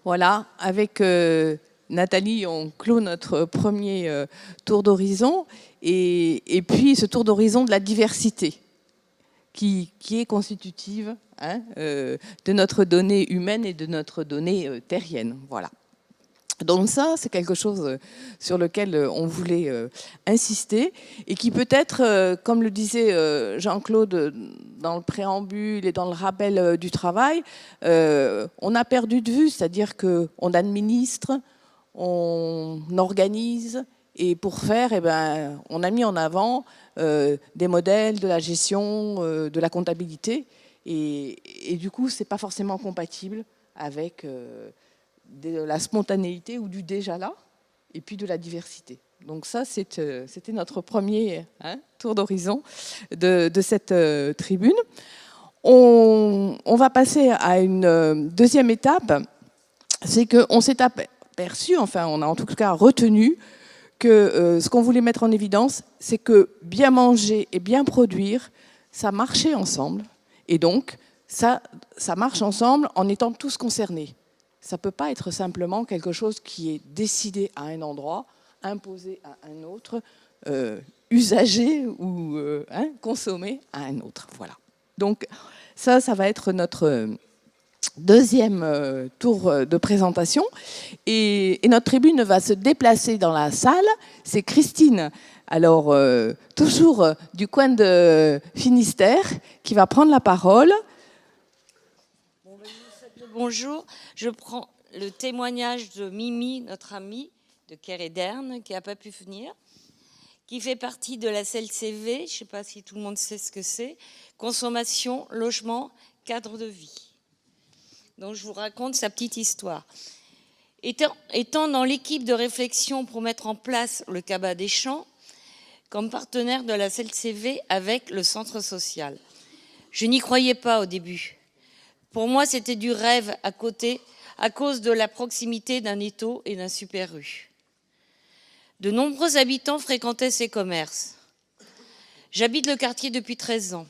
Voilà, avec Nathalie, on clôt notre premier tour d'horizon et puis ce tour d'horizon de la diversité qui est constitutive de notre donnée humaine et de notre donnée terrienne. Voilà. Donc ça, c'est quelque chose sur lequel on voulait insister et qui peut-être, comme le disait Jean-Claude dans le préambule et dans le rappel du travail, on a perdu de vue, c'est-à-dire qu'on administre, on organise et pour faire, on a mis en avant des modèles de la gestion, de la comptabilité et du coup, c'est pas forcément compatible avec de la spontanéité ou du déjà là, et puis de la diversité. Donc ça, c'était notre premier tour d'horizon de cette tribune. On va passer à une deuxième étape, c'est qu'on s'est aperçu, enfin on a en tout cas retenu, que ce qu'on voulait mettre en évidence, c'est que bien manger et bien produire, ça marchait ensemble, et donc ça marche ensemble en étant tous concernés. Ça ne peut pas être simplement quelque chose qui est décidé à un endroit, imposé à un autre, usagé ou consommé à un autre. Voilà. Donc ça va être notre deuxième tour de présentation. Et notre tribune va se déplacer dans la salle. C'est Christine, alors toujours du coin de Finistère, qui va prendre la parole. Bonjour, je prends le témoignage de Mimi, notre amie de Kéréderne, qui n'a pas pu venir, qui fait partie de la CLCV, je ne sais pas si tout le monde sait ce que c'est, consommation, logement, cadre de vie. Donc je vous raconte sa petite histoire. Étant dans l'équipe de réflexion pour mettre en place le Cabas des Champs, comme partenaire de la CLCV avec le centre social, je n'y croyais pas au début. Pour moi, c'était du rêve à côté, à cause de la proximité d'un étau et d'un Super U. De nombreux habitants fréquentaient ces commerces. J'habite le quartier depuis 13 ans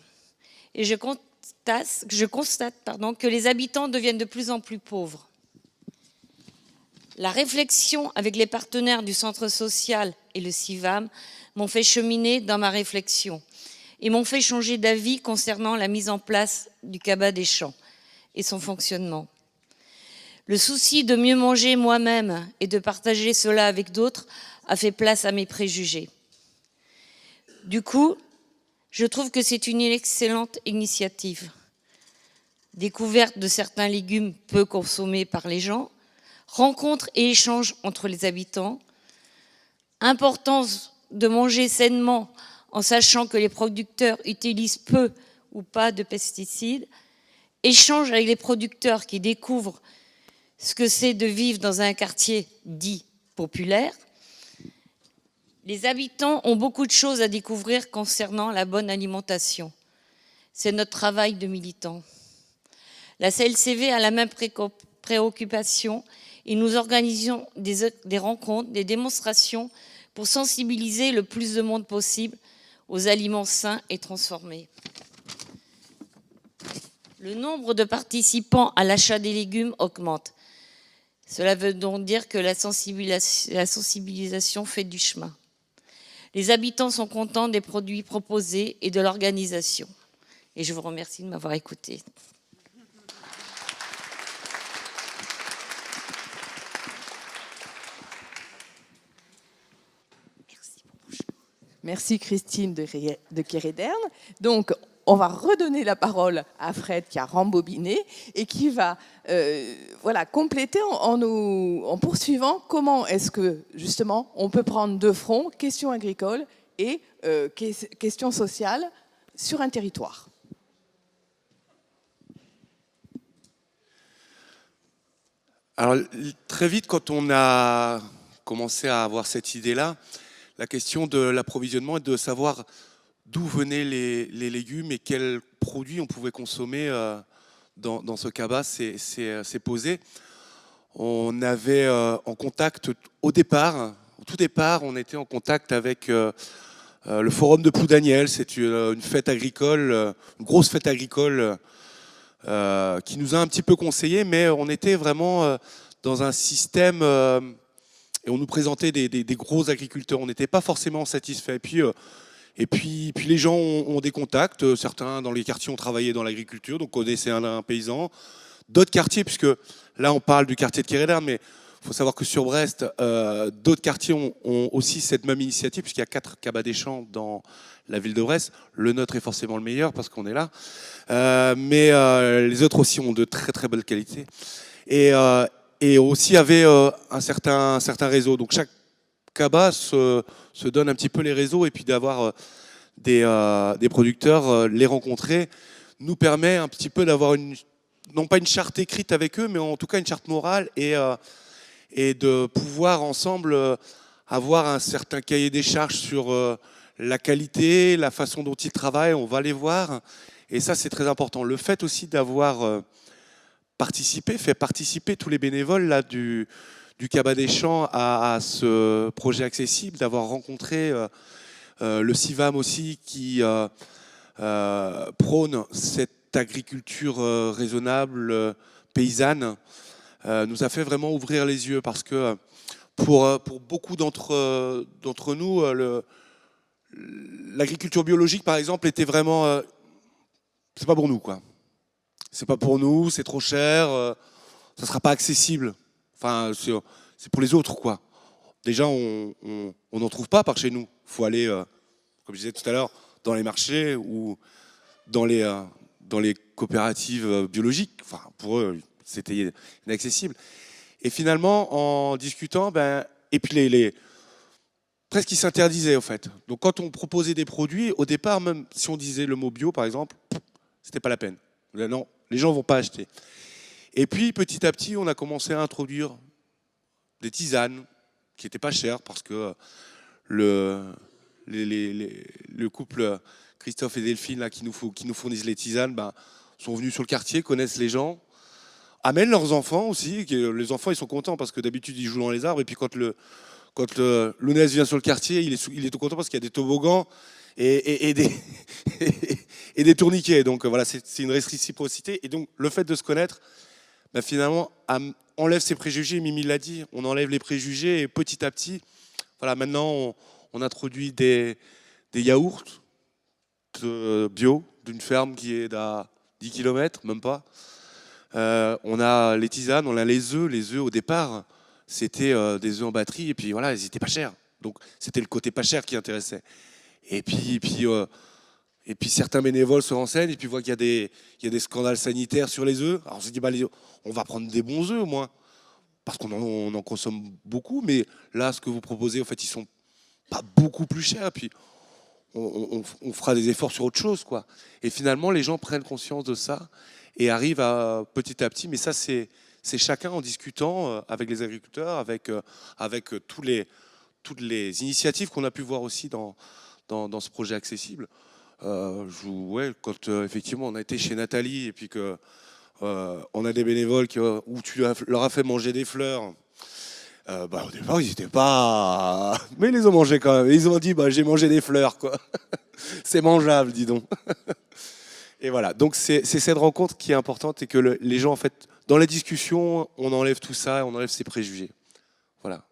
et je constate que les habitants deviennent de plus en plus pauvres. La réflexion avec les partenaires du centre social et le CIVAM m'ont fait cheminer dans ma réflexion et m'ont fait changer d'avis concernant la mise en place du Cabas des Champs et son fonctionnement. Le souci de mieux manger moi-même et de partager cela avec d'autres a fait place à mes préjugés. Du coup, je trouve que c'est une excellente initiative. Découverte de certains légumes peu consommés par les gens, rencontres et échanges entre les habitants, importance de manger sainement en sachant que les producteurs utilisent peu ou pas de pesticides, échange avec les producteurs qui découvrent ce que c'est de vivre dans un quartier dit populaire. Les habitants ont beaucoup de choses à découvrir concernant la bonne alimentation. C'est notre travail de militants. La CLCV a la même préoccupation et nous organisons des rencontres, des démonstrations pour sensibiliser le plus de monde possible aux aliments sains et transformés. Le nombre de participants à l'achat des légumes augmente. Cela veut donc dire que la sensibilisation fait du chemin. Les habitants sont contents des produits proposés et de l'organisation. Et je vous remercie de m'avoir écouté. Merci Christine de Kéréderne. Donc, on va redonner la parole à Fred qui a rembobiné et qui va compléter en poursuivant comment est-ce que, justement, on peut prendre de front questions agricoles et questions sociales sur un territoire. Alors, très vite, quand on a commencé à avoir cette idée-là, la question de l'approvisionnement et de savoir d'où venaient les légumes et quels produits on pouvait consommer dans ce cabas s'est posé. On avait en contact au tout départ, on était en contact avec le forum de Ploudaniel. C'est une fête agricole, une grosse fête agricole qui nous a un petit peu conseillé, mais on était vraiment dans un système, et on nous présentait des gros agriculteurs, on n'était pas forcément satisfaits. Et puis les gens ont des contacts, certains dans les quartiers ont travaillé dans l'agriculture, donc connaissaient un paysan. D'autres quartiers, puisque là on parle du quartier de Kérédern, mais il faut savoir que sur Brest, d'autres quartiers ont aussi cette même initiative, puisqu'il y a 4 cabas des champs dans la ville de Brest. Le nôtre est forcément le meilleur parce qu'on est là. Mais les autres aussi ont de très très belles qualités. Et aussi avait un certain réseau. Donc chaque cabas se donne un petit peu les réseaux, et puis d'avoir des producteurs, les rencontrer, nous permet un petit peu d'avoir non pas une charte écrite avec eux, mais en tout cas une charte morale, et de pouvoir ensemble avoir un certain cahier des charges sur la qualité, la façon dont ils travaillent, on va les voir. Et ça, c'est très important. Le fait aussi d'avoir fait participer tous les bénévoles là, du Cabas des Champs à ce projet accessible, d'avoir rencontré le CIVAM aussi qui prône cette agriculture raisonnable, paysanne, nous a fait vraiment ouvrir les yeux, parce que pour beaucoup d'entre nous, l'agriculture biologique, par exemple, était vraiment... c'est pas pour nous, quoi. C'est pas pour nous, c'est trop cher, ça sera pas accessible. Enfin, c'est pour les autres, quoi. Déjà, on n'en trouve pas par chez nous. Il faut aller, comme je disais tout à l'heure, dans les marchés ou dans les coopératives biologiques. Enfin, pour eux, c'était inaccessible. Et finalement, en discutant, et puis presque ils s'interdisaient, en fait. Donc quand on proposait des produits, au départ, même si on disait le mot bio, par exemple, c'était pas la peine. Là, non, les gens vont pas acheter. Et puis petit à petit, on a commencé à introduire des tisanes qui n'étaient pas chères, parce que le couple Christophe et Delphine là, qui nous fournissent les tisanes, sont venus sur le quartier, connaissent les gens, amènent leurs enfants aussi. Les enfants, ils sont contents parce que d'habitude ils jouent dans les arbres, et puis quand l'ONES vient sur le quartier, il est tout content parce qu'il y a des toboggans et des tourniquets. Donc voilà, c'est une réciprocité. Et donc le fait de se connaître, finalement, enlève ses préjugés. Mimi l'a dit, on enlève les préjugés, et petit à petit, voilà, maintenant on introduit des yaourts bio d'une ferme qui est à 10 km, même pas. On a les tisanes, on a les œufs. Les œufs, au départ, c'était des œufs en batterie, et puis voilà, ils étaient pas chers. Donc c'était le côté pas cher qui intéressait. Et puis certains bénévoles se renseignent, et puis voient qu'il y a des scandales sanitaires sur les œufs. Alors on se dit, on va prendre des bons œufs au moins, parce qu'on en consomme beaucoup. Mais là, ce que vous proposez, en fait, ils sont pas beaucoup plus chers. Puis on fera des efforts sur autre chose, quoi. Et finalement, les gens prennent conscience de ça et arrivent petit à petit. Mais ça, c'est chacun en discutant avec les agriculteurs, avec toutes les initiatives qu'on a pu voir aussi dans ce projet accessible. Quand effectivement on a été chez Nathalie, et puis que on a des bénévoles où tu leur as fait manger des fleurs, au départ ils n'étaient pas, mais ils les ont mangés quand même. Ils ont dit, j'ai mangé des fleurs, quoi. C'est mangeable, dis donc. Et voilà, donc c'est cette rencontre qui est importante, et que les gens, en fait, dans la discussion, on enlève tout ça, on enlève ses préjugés. Voilà.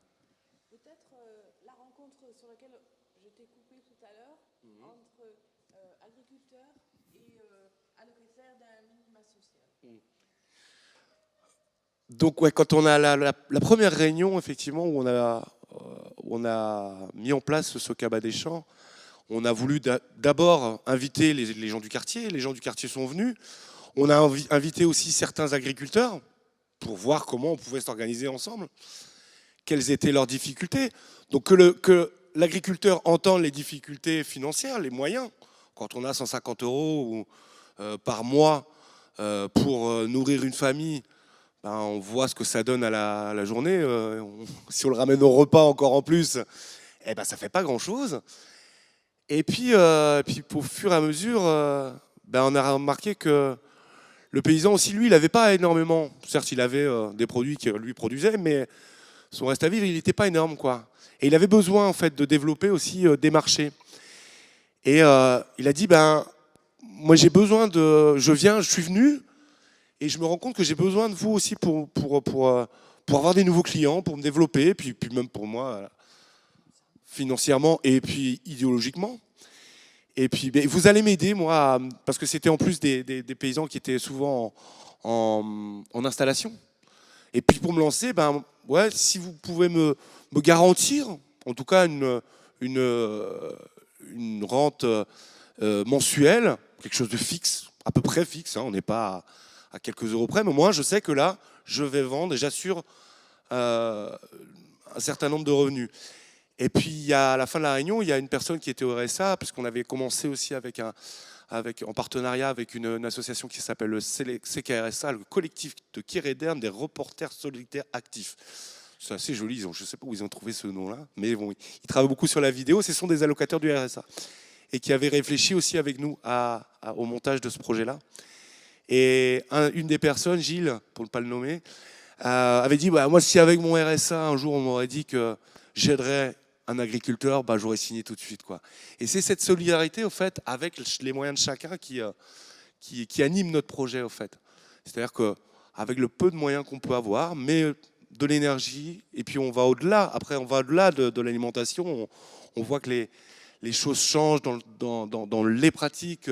Peut-être la rencontre sur laquelle je t'ai coupé tout à l'heure, entre agriculteurs et allocataires d'un minima social. Donc ouais, quand on a la première réunion, effectivement, où on a mis en place ce Cabas des Champs, on a voulu d'abord inviter les gens du quartier. Les gens du quartier sont venus. On a invité aussi certains agriculteurs pour voir comment on pouvait s'organiser ensemble, quelles étaient leurs difficultés. Donc que l'agriculteur entende les difficultés financières, les moyens. Quand on a 150 € par mois pour nourrir une famille, on voit ce que ça donne à la journée. Si on le ramène au repas encore en plus, ça fait pas grand-chose. Et puis au fur et à mesure, on a remarqué que le paysan aussi, lui, il n'avait pas énormément. Certes, il avait des produits qu'il lui produisait, mais son reste à vivre, il n'était pas énorme, quoi. Et il avait besoin, en fait, de développer aussi des marchés. Et il a dit, moi j'ai besoin je suis venu, et je me rends compte que j'ai besoin de vous aussi pour pour avoir des nouveaux clients, pour me développer, puis même pour moi, financièrement et puis idéologiquement. Et puis vous allez m'aider, moi, parce que c'était en plus des paysans qui étaient souvent en installation. Et puis pour me lancer, ouais, si vous pouvez me garantir, en tout cas une rente mensuelle, quelque chose de fixe, à peu près fixe, hein, on n'est pas à quelques euros près, mais au moins je sais que là, je vais vendre et j'assure un certain nombre de revenus. Et puis à la fin de la réunion, il y a une personne qui était au RSA, puisqu'on avait commencé aussi en partenariat avec une association qui s'appelle le CKRSA, le collectif de Kéréderne des reporters solidaires actifs. C'est assez joli, je ne sais pas où ils ont trouvé ce nom-là, mais bon, ils travaillent beaucoup sur la vidéo, ce sont des allocataires du RSA, et qui avaient réfléchi aussi avec nous au montage de ce projet-là. Et une des personnes, Gilles, pour ne pas le nommer, avait dit, moi si avec mon RSA, un jour on m'aurait dit que j'aiderais un agriculteur, j'aurais signé tout de suite, quoi. Et c'est cette solidarité, au fait, avec les moyens de chacun qui anime notre projet, au fait. C'est-à-dire qu'avec le peu de moyens qu'on peut avoir, mais de l'énergie, et puis on va au-delà. Après, on va au-delà de l'alimentation. On voit que les choses changent dans les pratiques,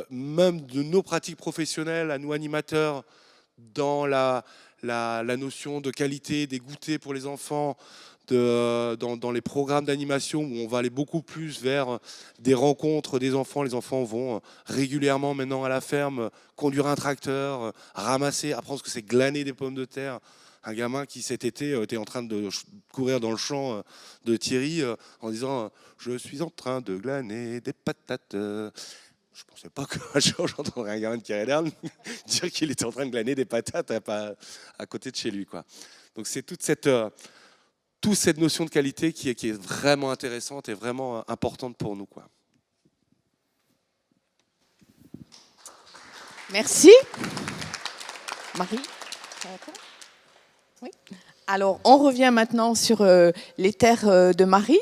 même de nos pratiques professionnelles, à nous animateurs, dans la notion de qualité des goûters pour les enfants, dans les programmes d'animation où on va aller beaucoup plus vers des rencontres des enfants. Les enfants vont régulièrement maintenant à la ferme conduire un tracteur, ramasser, apprendre ce que c'est glaner des pommes de terre. Un gamin qui cet été était en train de courir dans le champ de Thierry en disant « Je suis en train de glaner des patates ». Je ne pensais pas qu'un jour j'entendrais un gamin de Kéréderne dire qu'il était en train de glaner des patates à côté de chez lui, quoi. Donc c'est toute cette notion de qualité qui est vraiment intéressante et vraiment importante pour nous, quoi. Merci. Marie, oui. Alors, on revient maintenant sur les terres de Marie.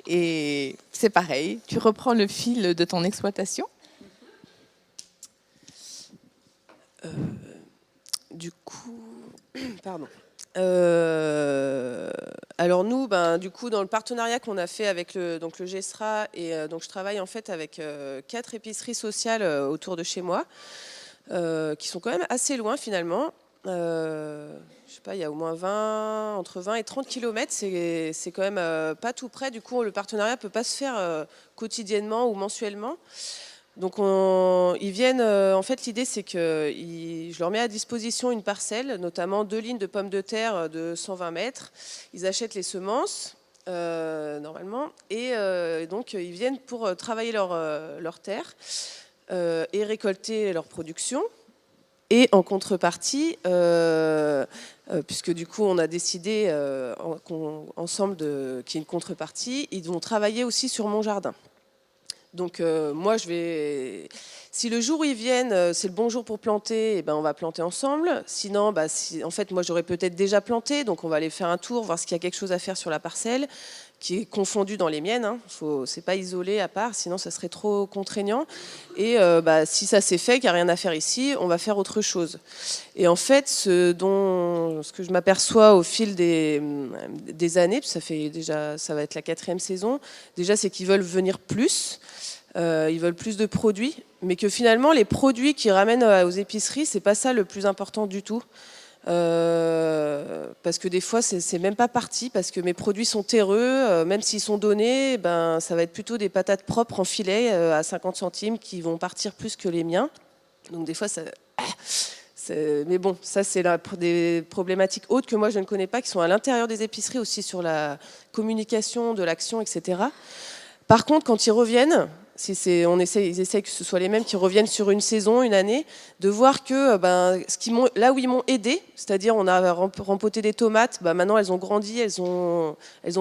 Et c'est pareil, tu reprends le fil de ton exploitation. Du coup, pardon. Alors nous, du coup, dans le partenariat qu'on a fait avec le GESRA, et donc je travaille en fait avec 4 épiceries sociales autour de chez moi, qui sont quand même assez loin finalement. Je sais pas, il y a au moins entre 20 et 30 km, c'est quand même pas tout près. Du coup, le partenariat peut pas se faire quotidiennement ou mensuellement. Donc ils viennent, en fait l'idée c'est que je leur mets à disposition une parcelle, notamment 2 lignes de pommes de terre de 120 mètres. Ils achètent les semences normalement et donc ils viennent pour travailler leur terre et récolter leur production. Et en contrepartie, puisque du coup on a décidé ensemble qu'il y ait une contrepartie, ils vont travailler aussi sur mon jardin. Donc moi, si le jour où ils viennent, c'est le bon jour pour planter, et on va planter ensemble. Sinon, en fait, moi, j'aurais peut-être déjà planté, donc on va aller faire un tour, voir s'il y a quelque chose à faire sur la parcelle, qui est confondue dans les miennes. Hein. C'est pas isolé à part, sinon ça serait trop contraignant. Et si ça s'est fait, qu'il n'y a rien à faire ici, on va faire autre chose. Et en fait, ce que je m'aperçois au fil des années, puis ça va être la 4e saison, déjà c'est qu'ils veulent venir plus. Ils veulent plus de produits, mais que finalement les produits qu'ils ramènent aux épiceries, c'est pas ça le plus important du tout, parce que des fois c'est même pas parti, parce que mes produits sont terreux, même s'ils sont donnés, ça va être plutôt des patates propres en filet à 50 centimes qui vont partir plus que les miens. Donc des fois mais bon, ça c'est des problématiques autres que moi je ne connais pas, qui sont à l'intérieur des épiceries aussi, sur la communication de l'action, etc. Par contre, quand ils reviennent, ils essayent que ce soit les mêmes qui reviennent sur une saison, une année, de voir que là où ils m'ont aidé, c'est-à-dire on a rempoté des tomates, maintenant elles ont grandi, elles ont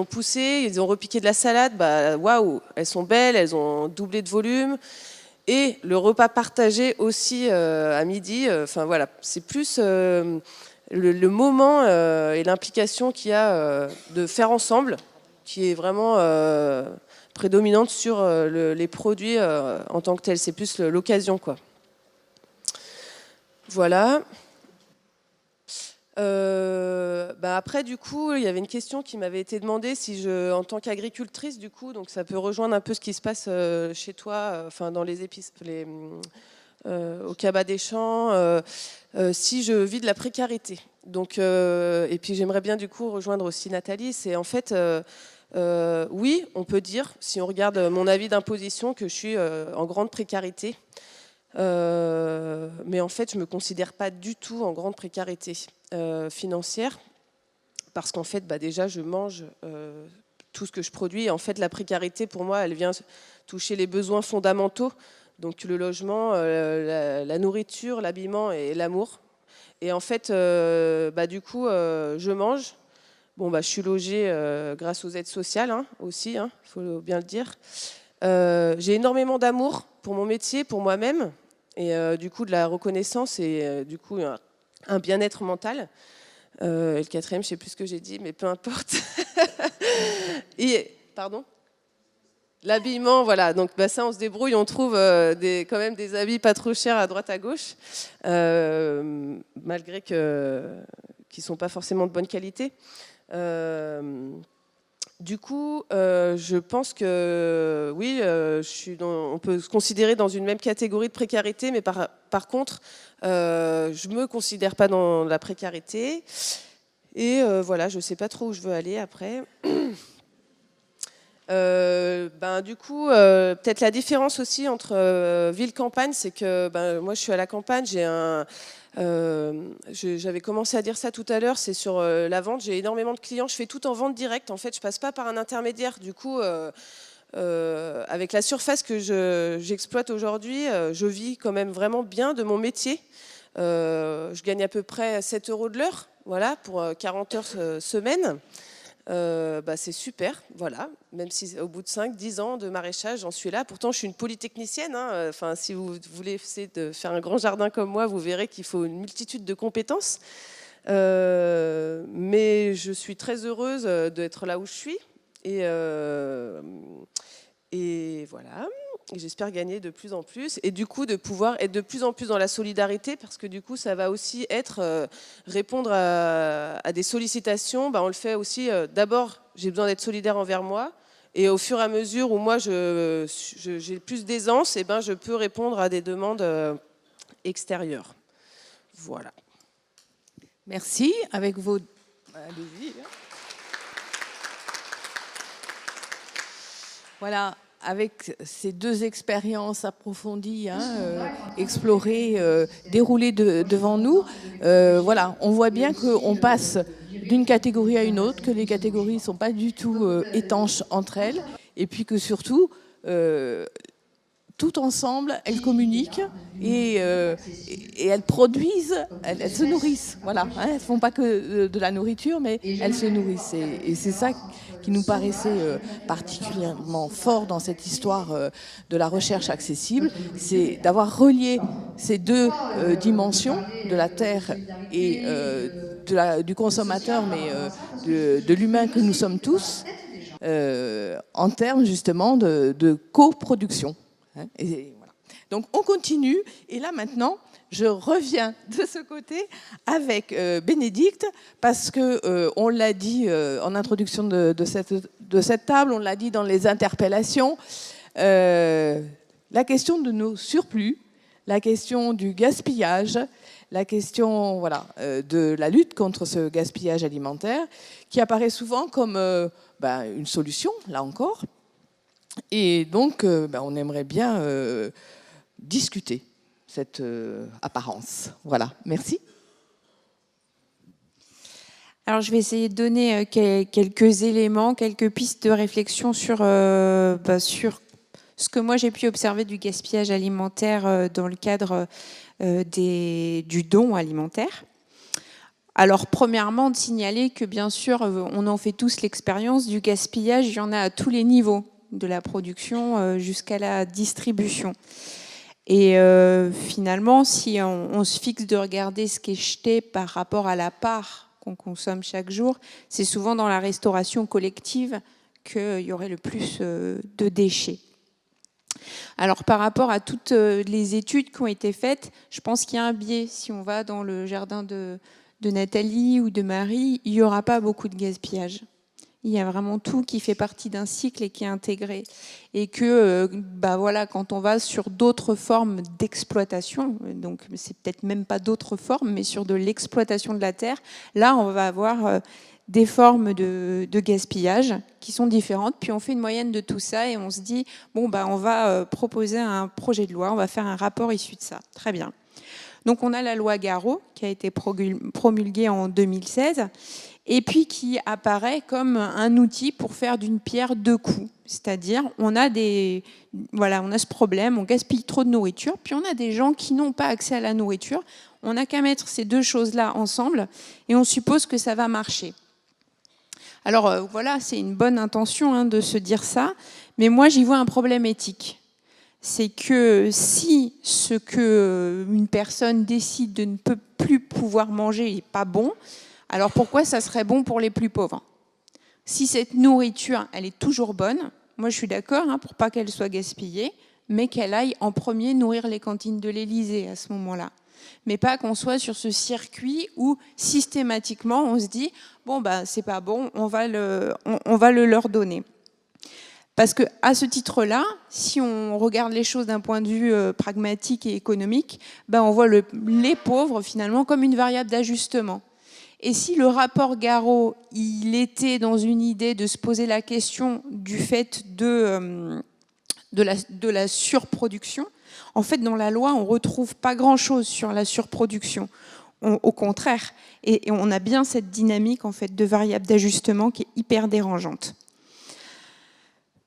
poussé, ils ont repiqué de la salade, waouh, elles sont belles, elles ont doublé de volume. Et le repas partagé aussi à midi, voilà, c'est plus le moment et l'implication qu'il y a de faire ensemble, qui est vraiment prédominante sur les produits en tant que tels. C'est plus l'occasion, quoi. Voilà. Après, du coup, il y avait une question qui m'avait été demandée si en tant qu'agricultrice, du coup, donc ça peut rejoindre un peu ce qui se passe chez toi, enfin dans les épices, au Cabas des Champs, si je vis de la précarité. Donc, et puis j'aimerais bien du coup rejoindre aussi Nathalie. C'est en fait, oui, on peut dire, si on regarde mon avis d'imposition, que je suis en grande précarité. Mais en fait, je ne me considère pas du tout en grande précarité financière, parce qu'en fait, déjà, je mange tout ce que je produis. En fait, la précarité, pour moi, elle vient toucher les besoins fondamentaux, donc le logement, la nourriture, l'habillement et l'amour. Et en fait, du coup, je mange. Bon, je suis logée grâce aux aides sociales aussi, faut bien le dire. J'ai énormément d'amour pour mon métier, pour moi-même, et du coup de la reconnaissance et du coup un bien-être mental. Et le quatrième, je ne sais plus ce que j'ai dit, mais peu importe. Et, pardon ? L'habillement, voilà. Donc ça, on se débrouille, on trouve quand même des habits pas trop chers à droite à gauche, malgré qu'ils ne sont pas forcément de bonne qualité. Du coup, je pense que oui, on peut se considérer dans une même catégorie de précarité, mais par contre, je ne me considère pas dans la précarité. Et voilà, je ne sais pas trop où je veux aller après. Du coup, peut-être la différence aussi entre ville-campagne, c'est que moi, je suis à la campagne, j'avais commencé à dire ça tout à l'heure, c'est sur la vente, j'ai énormément de clients, je fais tout en vente directe, en fait, je passe pas par un intermédiaire. Du coup, avec la surface que j'exploite aujourd'hui, je vis quand même vraiment bien de mon métier. Je gagne à peu près 7 € de l'heure, voilà, pour 40 heures semaine. C'est super, voilà. Même si au bout de 5-10 ans de maraîchage, j'en suis là. Pourtant, je suis une polytechnicienne. Enfin, si vous voulez essayer de faire un grand jardin comme moi, vous verrez qu'il faut une multitude de compétences. Mais je suis très heureuse d'être là où je suis. Et voilà. Et j'espère gagner de plus en plus et du coup de pouvoir être de plus en plus dans la solidarité, parce que du coup ça va aussi être répondre à des sollicitations. On le fait aussi, d'abord j'ai besoin d'être solidaire envers moi, et au fur et à mesure où moi j'ai plus d'aisance, et je peux répondre à des demandes extérieures. Voilà. Merci. Avec vos... Allez-y. Voilà. Avec ces deux expériences approfondies, explorées, déroulées devant nous, voilà, on voit bien qu'on passe d'une catégorie à une autre, que les catégories ne sont pas du tout étanches entre elles, et puis que surtout, tout ensemble, elles communiquent et elles produisent, elles se nourrissent. Voilà, elles ne font pas que de la nourriture, mais elles se nourrissent. Et c'est ça qui nous paraissait particulièrement fort dans cette histoire de la recherche accessible, c'est d'avoir relié ces deux dimensions de la terre et du consommateur, mais de l'humain que nous sommes tous, en termes justement de coproduction. Et voilà. Donc on continue, et là maintenant je reviens de ce côté avec Bénédicte, parce que on l'a dit en introduction de cette table, on l'a dit dans les interpellations, la question de nos surplus, la question du gaspillage, la question de la lutte contre ce gaspillage alimentaire, qui apparaît souvent comme une solution, là encore. Et donc, on aimerait bien discuter cette apparence. Voilà, merci. Alors, je vais essayer de donner quelques éléments, quelques pistes de réflexion sur ce que moi j'ai pu observer du gaspillage alimentaire dans le cadre du don alimentaire. Alors, premièrement, de signaler que, bien sûr, on en fait tous l'expérience du gaspillage, il y en a à tous les niveaux, de la production jusqu'à la distribution. Et finalement, si on se fixe de regarder ce qui est jeté par rapport à la part qu'on consomme chaque jour, c'est souvent dans la restauration collective qu'il y aurait le plus de déchets. Alors, par rapport à toutes les études qui ont été faites, je pense qu'il y a un biais si on va dans le jardin de de Nathalie ou de Marie, il n'y aura pas beaucoup de gaspillage. Il y a vraiment tout qui fait partie d'un cycle et qui est intégré. Et que, voilà, quand on va sur d'autres formes d'exploitation, donc c'est peut-être même pas d'autres formes, mais sur de l'exploitation de la terre, là, on va avoir des formes de gaspillage qui sont différentes. Puis on fait une moyenne de tout ça et on se dit, on va proposer un projet de loi, on va faire un rapport issu de ça. Très bien. Donc on a la loi Garot qui a été promulguée en 2016 et puis qui apparaît comme un outil pour faire d'une pierre deux coups. C'est-à-dire on a ce problème, on gaspille trop de nourriture, puis on a des gens qui n'ont pas accès à la nourriture. On n'a qu'à mettre ces deux choses-là ensemble et on suppose que ça va marcher. Alors c'est une bonne intention de se dire ça, mais moi j'y vois un problème éthique. C'est que si ce que une personne décide de ne peut plus pouvoir manger n'est pas bon, alors pourquoi ça serait bon pour les plus pauvres? Si cette nourriture, elle est toujours bonne, moi je suis d'accord pour pas qu'elle soit gaspillée, mais qu'elle aille en premier nourrir les cantines de l'Élysée à ce moment-là. Mais pas qu'on soit sur ce circuit où systématiquement on se dit c'est pas bon, on va le leur donner. Parce qu'à ce titre-là, si on regarde les choses d'un point de vue pragmatique et économique, on voit les pauvres finalement comme une variable d'ajustement. Et si le rapport Garot, il était dans une idée de se poser la question du fait de la surproduction, en fait dans la loi on ne retrouve pas grand-chose sur la surproduction. Au contraire, et on a bien cette dynamique en fait de variable d'ajustement qui est hyper dérangeante.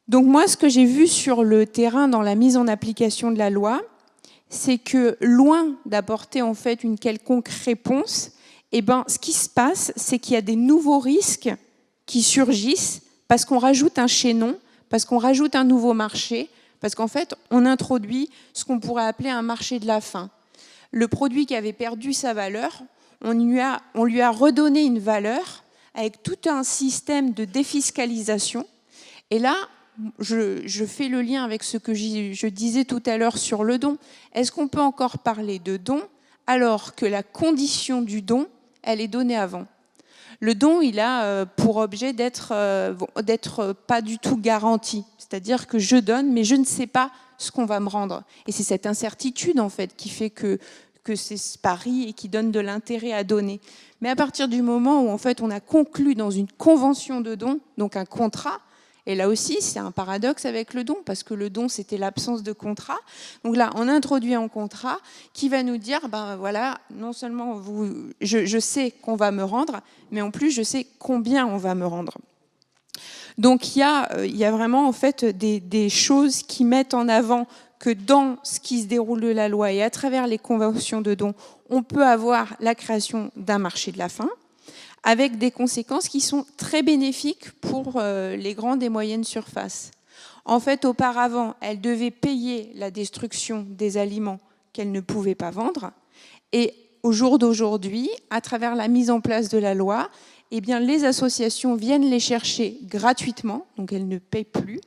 Donc moi, ce que j'ai vu sur le terrain dans la mise en application de la loi, c'est que loin d'apporter en fait une quelconque réponse, ce qui se passe, c'est qu'il y a des nouveaux risques qui surgissent parce qu'on rajoute un chaînon, parce qu'on rajoute un nouveau marché, parce qu'en fait, on introduit ce qu'on pourrait appeler un marché de la faim. Le produit qui avait perdu sa valeur, on lui a redonné une valeur avec tout un système de défiscalisation. Et là, je fais le lien avec ce que je disais tout à l'heure sur le don. Est-ce qu'on peut encore parler de don alors que la condition du don, elle est donnée avant? Le don, il a pour objet d'être pas du tout garanti. C'est-à-dire que je donne, mais je ne sais pas ce qu'on va me rendre. Et c'est cette incertitude, en fait, qui fait que c'est ce pari et qui donne de l'intérêt à donner. Mais à partir du moment où, en fait, on a conclu dans une convention de don, donc un contrat, et là aussi, c'est un paradoxe avec le don, parce que le don, c'était l'absence de contrat. Donc là, on introduit un contrat qui va nous dire, non seulement je sais qu'on va me rendre, mais en plus, je sais combien on va me rendre. Donc il y a vraiment en fait des choses qui mettent en avant que dans ce qui se déroule de la loi et à travers les conventions de don, on peut avoir la création d'un marché de la faim, avec des conséquences qui sont très bénéfiques pour les grandes et moyennes surfaces. En fait, auparavant, elles devaient payer la destruction des aliments qu'elles ne pouvaient pas vendre. Et au jour d'aujourd'hui, à travers la mise en place de la loi, les associations viennent les chercher gratuitement, donc elles ne payent plus.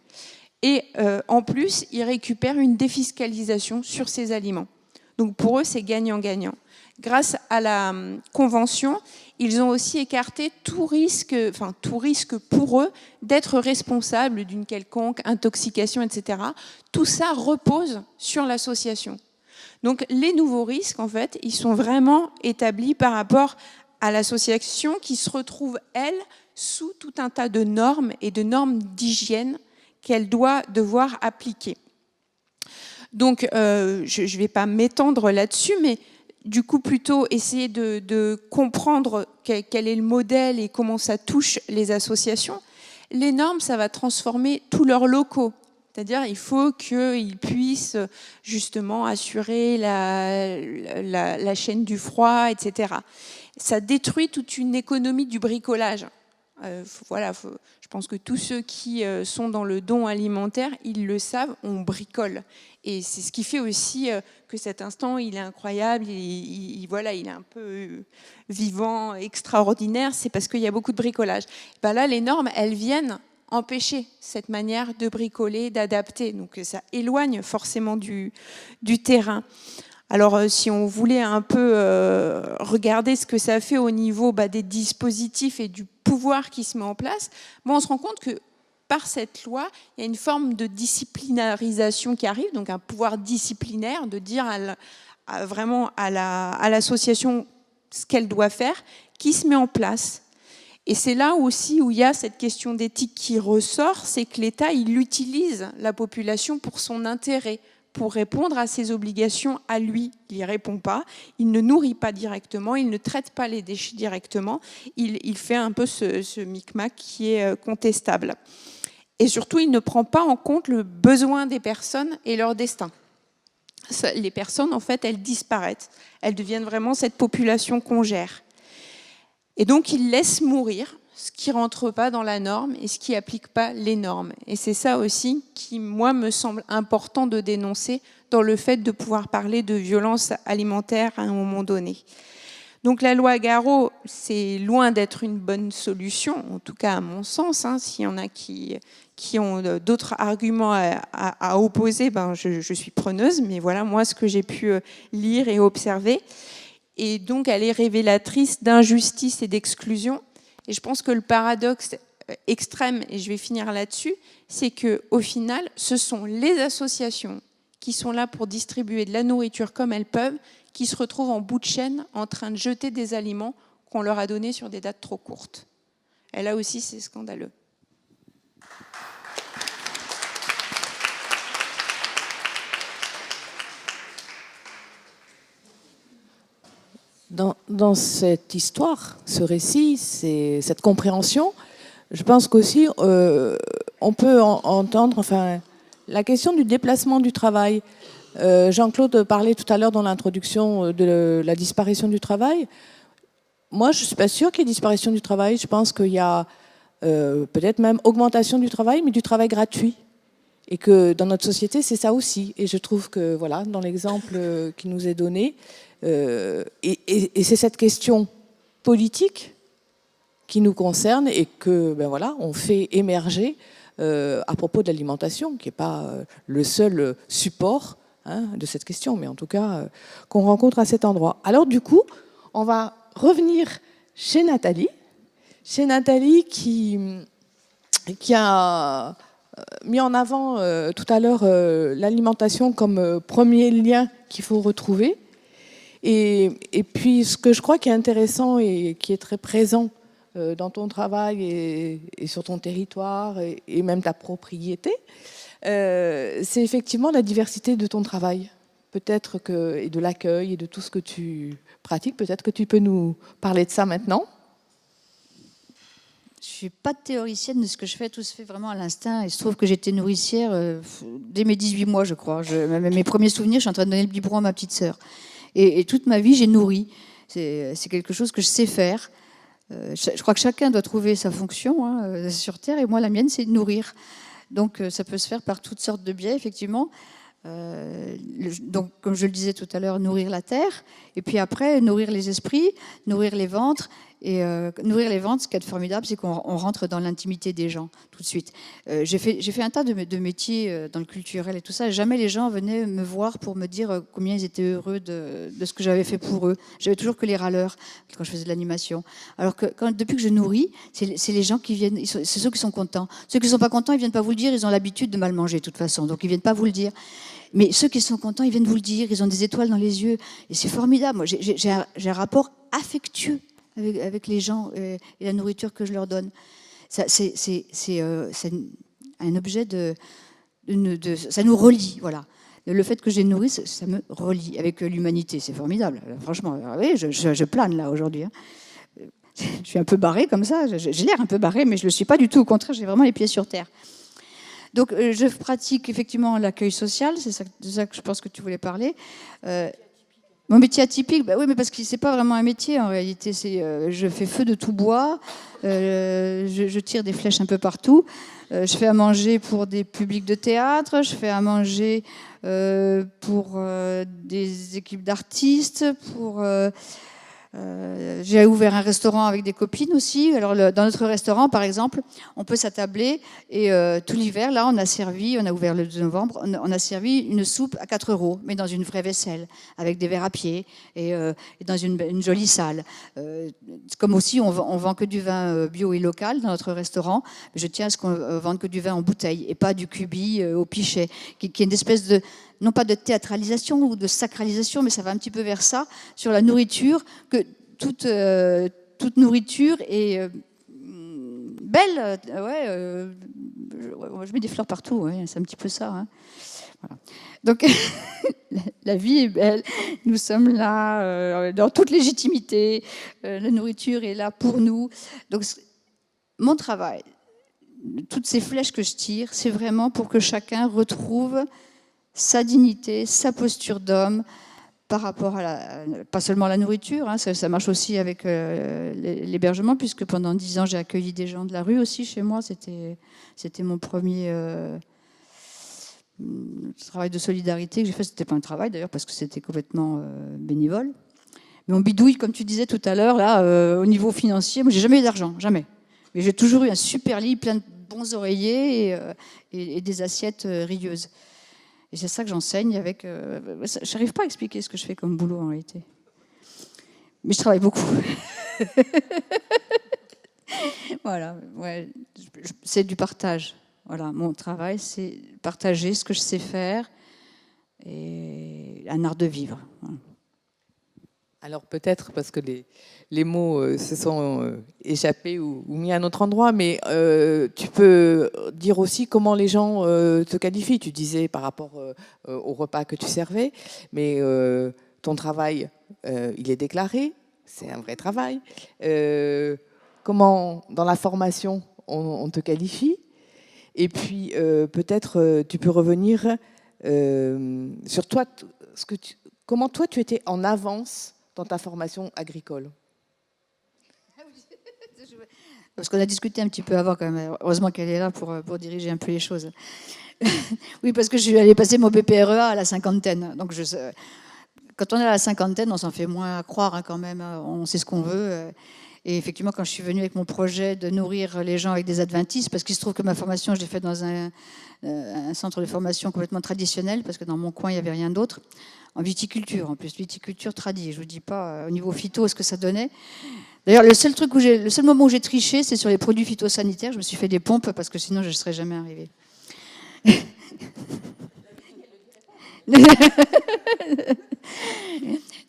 Et en plus, ils récupèrent une défiscalisation sur ces aliments. Donc pour eux, c'est gagnant-gagnant. Grâce à la convention, ils ont aussi écarté tout risque pour eux d'être responsables d'une quelconque intoxication, etc. Tout ça repose sur l'association. Donc les nouveaux risques, en fait, ils sont vraiment établis par rapport à l'association qui se retrouve, elle, sous tout un tas de normes et de normes d'hygiène qu'elle doit devoir appliquer. Donc, je ne vais pas m'étendre là-dessus, mais du coup, plutôt essayer de comprendre quel est le modèle et comment ça touche les associations. Les normes, ça va transformer tous leurs locaux. C'est-à-dire il faut qu'ils puissent justement assurer la chaîne du froid, etc. Ça détruit toute une économie du bricolage. Je pense que tous ceux qui sont dans le don alimentaire, ils le savent, on bricole. Et c'est ce qui fait aussi que cet instant, il est incroyable, il est un peu vivant, extraordinaire, c'est parce qu'il y a beaucoup de bricolage. Là, les normes, elles viennent empêcher cette manière de bricoler, d'adapter. Donc ça éloigne forcément du terrain. Alors, si on voulait un peu regarder ce que ça fait au niveau des dispositifs et du pouvoir qui se met en place, on se rend compte que par cette loi, il y a une forme de disciplinarisation qui arrive, donc un pouvoir disciplinaire de dire vraiment à l'association ce qu'elle doit faire, qui se met en place. Et c'est là aussi où il y a cette question d'éthique qui ressort, c'est que l'État, il utilise la population pour son intérêt, pour répondre à ses obligations à lui. Il n'y répond pas, il ne nourrit pas directement, il ne traite pas les déchets directement, il fait un peu ce micmac qui est contestable. Et surtout, il ne prend pas en compte le besoin des personnes et leur destin. Les personnes, en fait, elles disparaissent. Elles deviennent vraiment cette population qu'on gère. Et donc, il laisse mourir ce qui ne rentre pas dans la norme et ce qui n'applique pas les normes. Et c'est ça aussi qui, moi, me semble important de dénoncer dans le fait de pouvoir parler de violence alimentaire à un moment donné. Donc la loi Garot, c'est loin d'être une bonne solution, en tout cas à mon sens. S'il y en a qui ont d'autres arguments à opposer, je suis preneuse. Mais voilà, moi, ce que j'ai pu lire et observer. Et donc, elle est révélatrice d'injustice et d'exclusion. Et je pense que le paradoxe extrême, et je vais finir là-dessus, c'est qu'au final, ce sont les associations qui sont là pour distribuer de la nourriture comme elles peuvent, qui se retrouvent en bout de chaîne en train de jeter des aliments qu'on leur a donnés sur des dates trop courtes. Et là aussi, c'est scandaleux. Dans cette histoire, ce récit, cette compréhension, je pense qu'aussi on peut entendre la question du déplacement du travail. Jean-Claude parlait tout à l'heure dans l'introduction de la disparition du travail. Moi, je ne suis pas sûre qu'il y ait disparition du travail. Je pense qu'il y a peut-être même augmentation du travail, mais du travail gratuit. Et que dans notre société, c'est ça aussi. Et je trouve que, voilà, dans l'exemple qui nous est donné, et c'est cette question politique qui nous concerne et que, on fait émerger à propos de l'alimentation, qui n'est pas le seul support de cette question, mais en tout cas qu'on rencontre à cet endroit. Alors du coup, on va revenir chez Nathalie qui a mis en avant tout à l'heure l'alimentation comme premier lien qu'il faut retrouver. Et puis ce que je crois qui est intéressant et qui est très présent dans ton travail et sur ton territoire et même ta propriété, c'est effectivement la diversité de ton travail. Peut-être et de l'accueil et de tout ce que tu pratiques. Peut-être que tu peux nous parler de ça maintenant. Je ne suis pas théoricienne de ce que je fais, tout se fait vraiment à l'instinct. Il se trouve que j'étais nourricière dès mes 18 mois, je crois. Mes premiers souvenirs, je suis en train de donner le biberon à ma petite sœur. Et toute ma vie, j'ai nourri. C'est quelque chose que je sais faire. Je crois que chacun doit trouver sa fonction sur Terre. Et moi, la mienne, c'est de nourrir. Donc, ça peut se faire par toutes sortes de biais, effectivement. Donc, comme je le disais tout à l'heure, nourrir la terre, et puis après, nourrir les esprits, nourrir les ventres. Et nourrir les ventres, ce qui est formidable, c'est qu'on rentre dans l'intimité des gens tout de suite. J'ai fait un tas de métiers dans le culturel et tout ça. Jamais les gens venaient me voir pour me dire combien ils étaient heureux de ce que j'avais fait pour eux. J'avais toujours que les râleurs quand je faisais de l'animation. Alors que depuis que je nourris, c'est les gens qui viennent, c'est ceux qui sont contents. Ceux qui ne sont pas contents, ils ne viennent pas vous le dire, ils ont l'habitude de mal manger de toute façon, donc ils ne viennent pas vous le dire. Mais ceux qui sont contents, ils viennent vous le dire, ils ont des étoiles dans les yeux. Et c'est formidable. Moi, j'ai un rapport affectueux avec les gens et la nourriture que je leur donne. C'est un objet ça nous relie, voilà. Le fait que je les nourrisse, ça me relie avec l'humanité, c'est formidable. Franchement, oui, je plane là aujourd'hui. Je suis un peu barrée comme ça, j'ai l'air un peu barrée, mais je ne le suis pas du tout, au contraire, j'ai vraiment les pieds sur terre. Donc je pratique effectivement l'accueil social, c'est de ça que je pense que tu voulais parler. Mon métier atypique, oui, mais parce que c'est pas vraiment un métier en réalité. Je fais feu de tout bois, je tire des flèches un peu partout. Je fais à manger pour des publics de théâtre, je fais à manger pour des équipes d'artistes, pour J'ai ouvert un restaurant avec des copines aussi. Alors, dans notre restaurant, par exemple, on peut s'attabler et tout l'hiver, là, on a ouvert le 2 novembre, on a servi une soupe à 4 €, mais dans une vraie vaisselle, avec des verres à pied et dans une jolie salle. Comme aussi, on vend que du vin bio et local dans notre restaurant. Je tiens à ce qu'on vende que du vin en bouteille et pas du cubi au pichet, qui est une espèce de, non pas de théâtralisation ou de sacralisation, mais ça va un petit peu vers ça, sur la nourriture, que toute nourriture est belle. Je mets des fleurs partout, ouais, c'est un petit peu ça. Hein. Voilà. Donc, la vie est belle, nous sommes là dans toute légitimité, la nourriture est là pour nous. Donc, mon travail, toutes ces flèches que je tire, c'est vraiment pour que chacun retrouve sa dignité, sa posture d'homme par rapport à pas seulement la nourriture, hein, ça marche aussi avec l'hébergement, puisque pendant 10 ans, j'ai accueilli des gens de la rue aussi chez moi. C'était mon premier travail de solidarité que j'ai fait. C'était pas un travail d'ailleurs, parce que c'était complètement bénévole. Mais on bidouille, comme tu disais tout à l'heure, là, au niveau financier. Moi, j'ai jamais eu d'argent, jamais. Mais j'ai toujours eu un super lit, plein de bons oreillers et des assiettes rieuses. Et c'est ça que j'enseigne avec... je n'arrive pas à expliquer ce que je fais comme boulot en réalité. Mais je travaille beaucoup. Voilà, ouais, c'est du partage. Voilà, mon travail, c'est partager ce que je sais faire et un art de vivre. Voilà. Alors peut-être parce que les mots se sont échappés ou mis à un autre endroit, mais tu peux dire aussi comment les gens te qualifient. Tu disais par rapport au repas que tu servais, mais ton travail, il est déclaré, c'est un vrai travail. Comment, dans la formation, on te qualifie? Et puis peut-être tu peux revenir sur toi, comment toi tu étais en avance dans ta formation agricole? Parce qu'on a discuté un petit peu avant quand même. Heureusement qu'elle est là pour diriger un peu les choses. Oui, parce que je suis allée passer mon BPREA à la cinquantaine. Donc quand on est à la cinquantaine, on s'en fait moins croire hein, quand même. On sait ce qu'on veut. Et effectivement, quand je suis venue avec mon projet de nourrir les gens avec des adventistes, parce qu'il se trouve que ma formation, je l'ai faite dans un centre de formation complètement traditionnel, parce que dans mon coin, il n'y avait rien d'autre. En viticulture, en plus, viticulture tradie. Je ne vous dis pas au niveau phyto ce que ça donnait. D'ailleurs, le seul moment où j'ai triché, c'est sur les produits phytosanitaires. Je me suis fait des pompes parce que sinon, je ne serais jamais arrivée.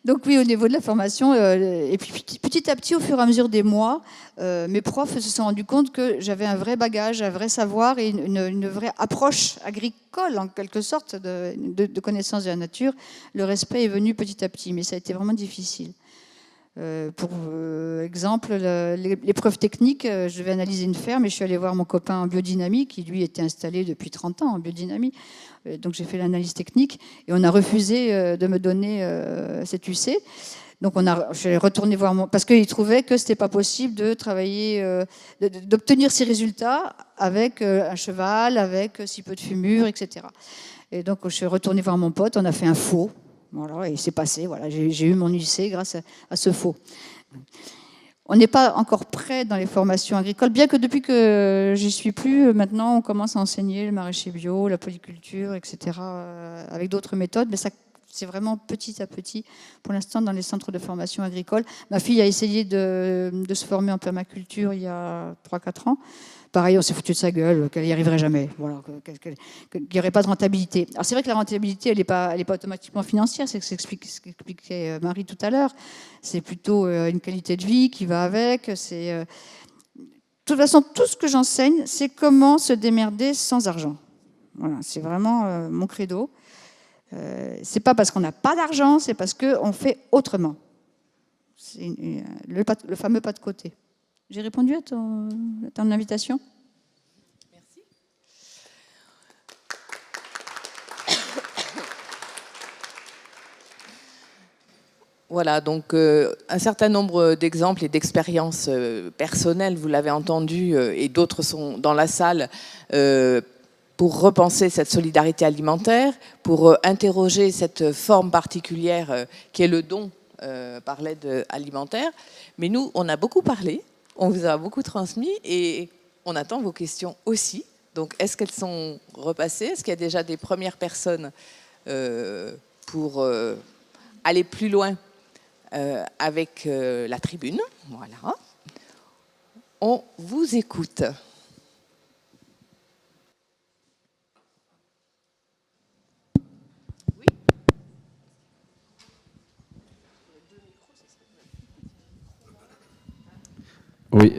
Donc oui, au niveau de la formation, et puis petit à petit, au fur et à mesure des mois, mes profs se sont rendus compte que j'avais un vrai bagage, un vrai savoir et une vraie approche agricole, en quelque sorte, de connaissance de la nature. Le respect est venu petit à petit, mais ça a été vraiment difficile. Pour exemple, l'épreuve technique, je vais analyser une ferme et je suis allée voir mon copain en biodynamie qui, lui, était installé depuis 30 ans en biodynamie. Donc, j'ai fait l'analyse technique et on a refusé de me donner cette UC. Donc, je suis retournée voir parce qu'il trouvait que ce n'était pas possible de travailler, d'obtenir ces résultats avec un cheval, avec si peu de fumure, etc. Et donc, je suis retournée voir mon pote, on a fait un faux. Voilà, et c'est passé. Voilà, j'ai eu mon UC grâce à ce faux. On n'est pas encore prêt dans les formations agricoles, bien que depuis que j'y suis plus, maintenant on commence à enseigner le maraîcher bio, la polyculture, etc., avec d'autres méthodes, mais ça, c'est vraiment petit à petit, pour l'instant, dans les centres de formation agricole. Ma fille a essayé de se former en permaculture il y a 3-4 ans. Pareil, on s'est foutu de sa gueule, qu'elle n'y arriverait jamais, voilà, qu'il n'y aurait pas de rentabilité. Alors c'est vrai que la rentabilité, elle n'est pas automatiquement financière, c'est ce qu'expliquait Marie tout à l'heure. C'est plutôt une qualité de vie qui va avec. De toute façon, tout ce que j'enseigne, c'est comment se démerder sans argent. Voilà, c'est vraiment mon credo. C'est pas parce qu'on n'a pas d'argent, c'est parce qu'on fait autrement. C'est le fameux pas de côté. J'ai répondu à ton invitation. Merci. Voilà, donc un certain nombre d'exemples et d'expériences personnelles, vous l'avez entendu, et d'autres sont dans la salle, pour repenser cette solidarité alimentaire, pour interroger cette forme particulière qui est le don par l'aide alimentaire. Mais nous, on a beaucoup parlé, on vous a beaucoup transmis et on attend vos questions aussi. Donc, est-ce qu'elles sont repassées? Est-ce qu'il y a déjà des premières personnes pour aller plus loin avec la tribune? Voilà. On vous écoute. Oui,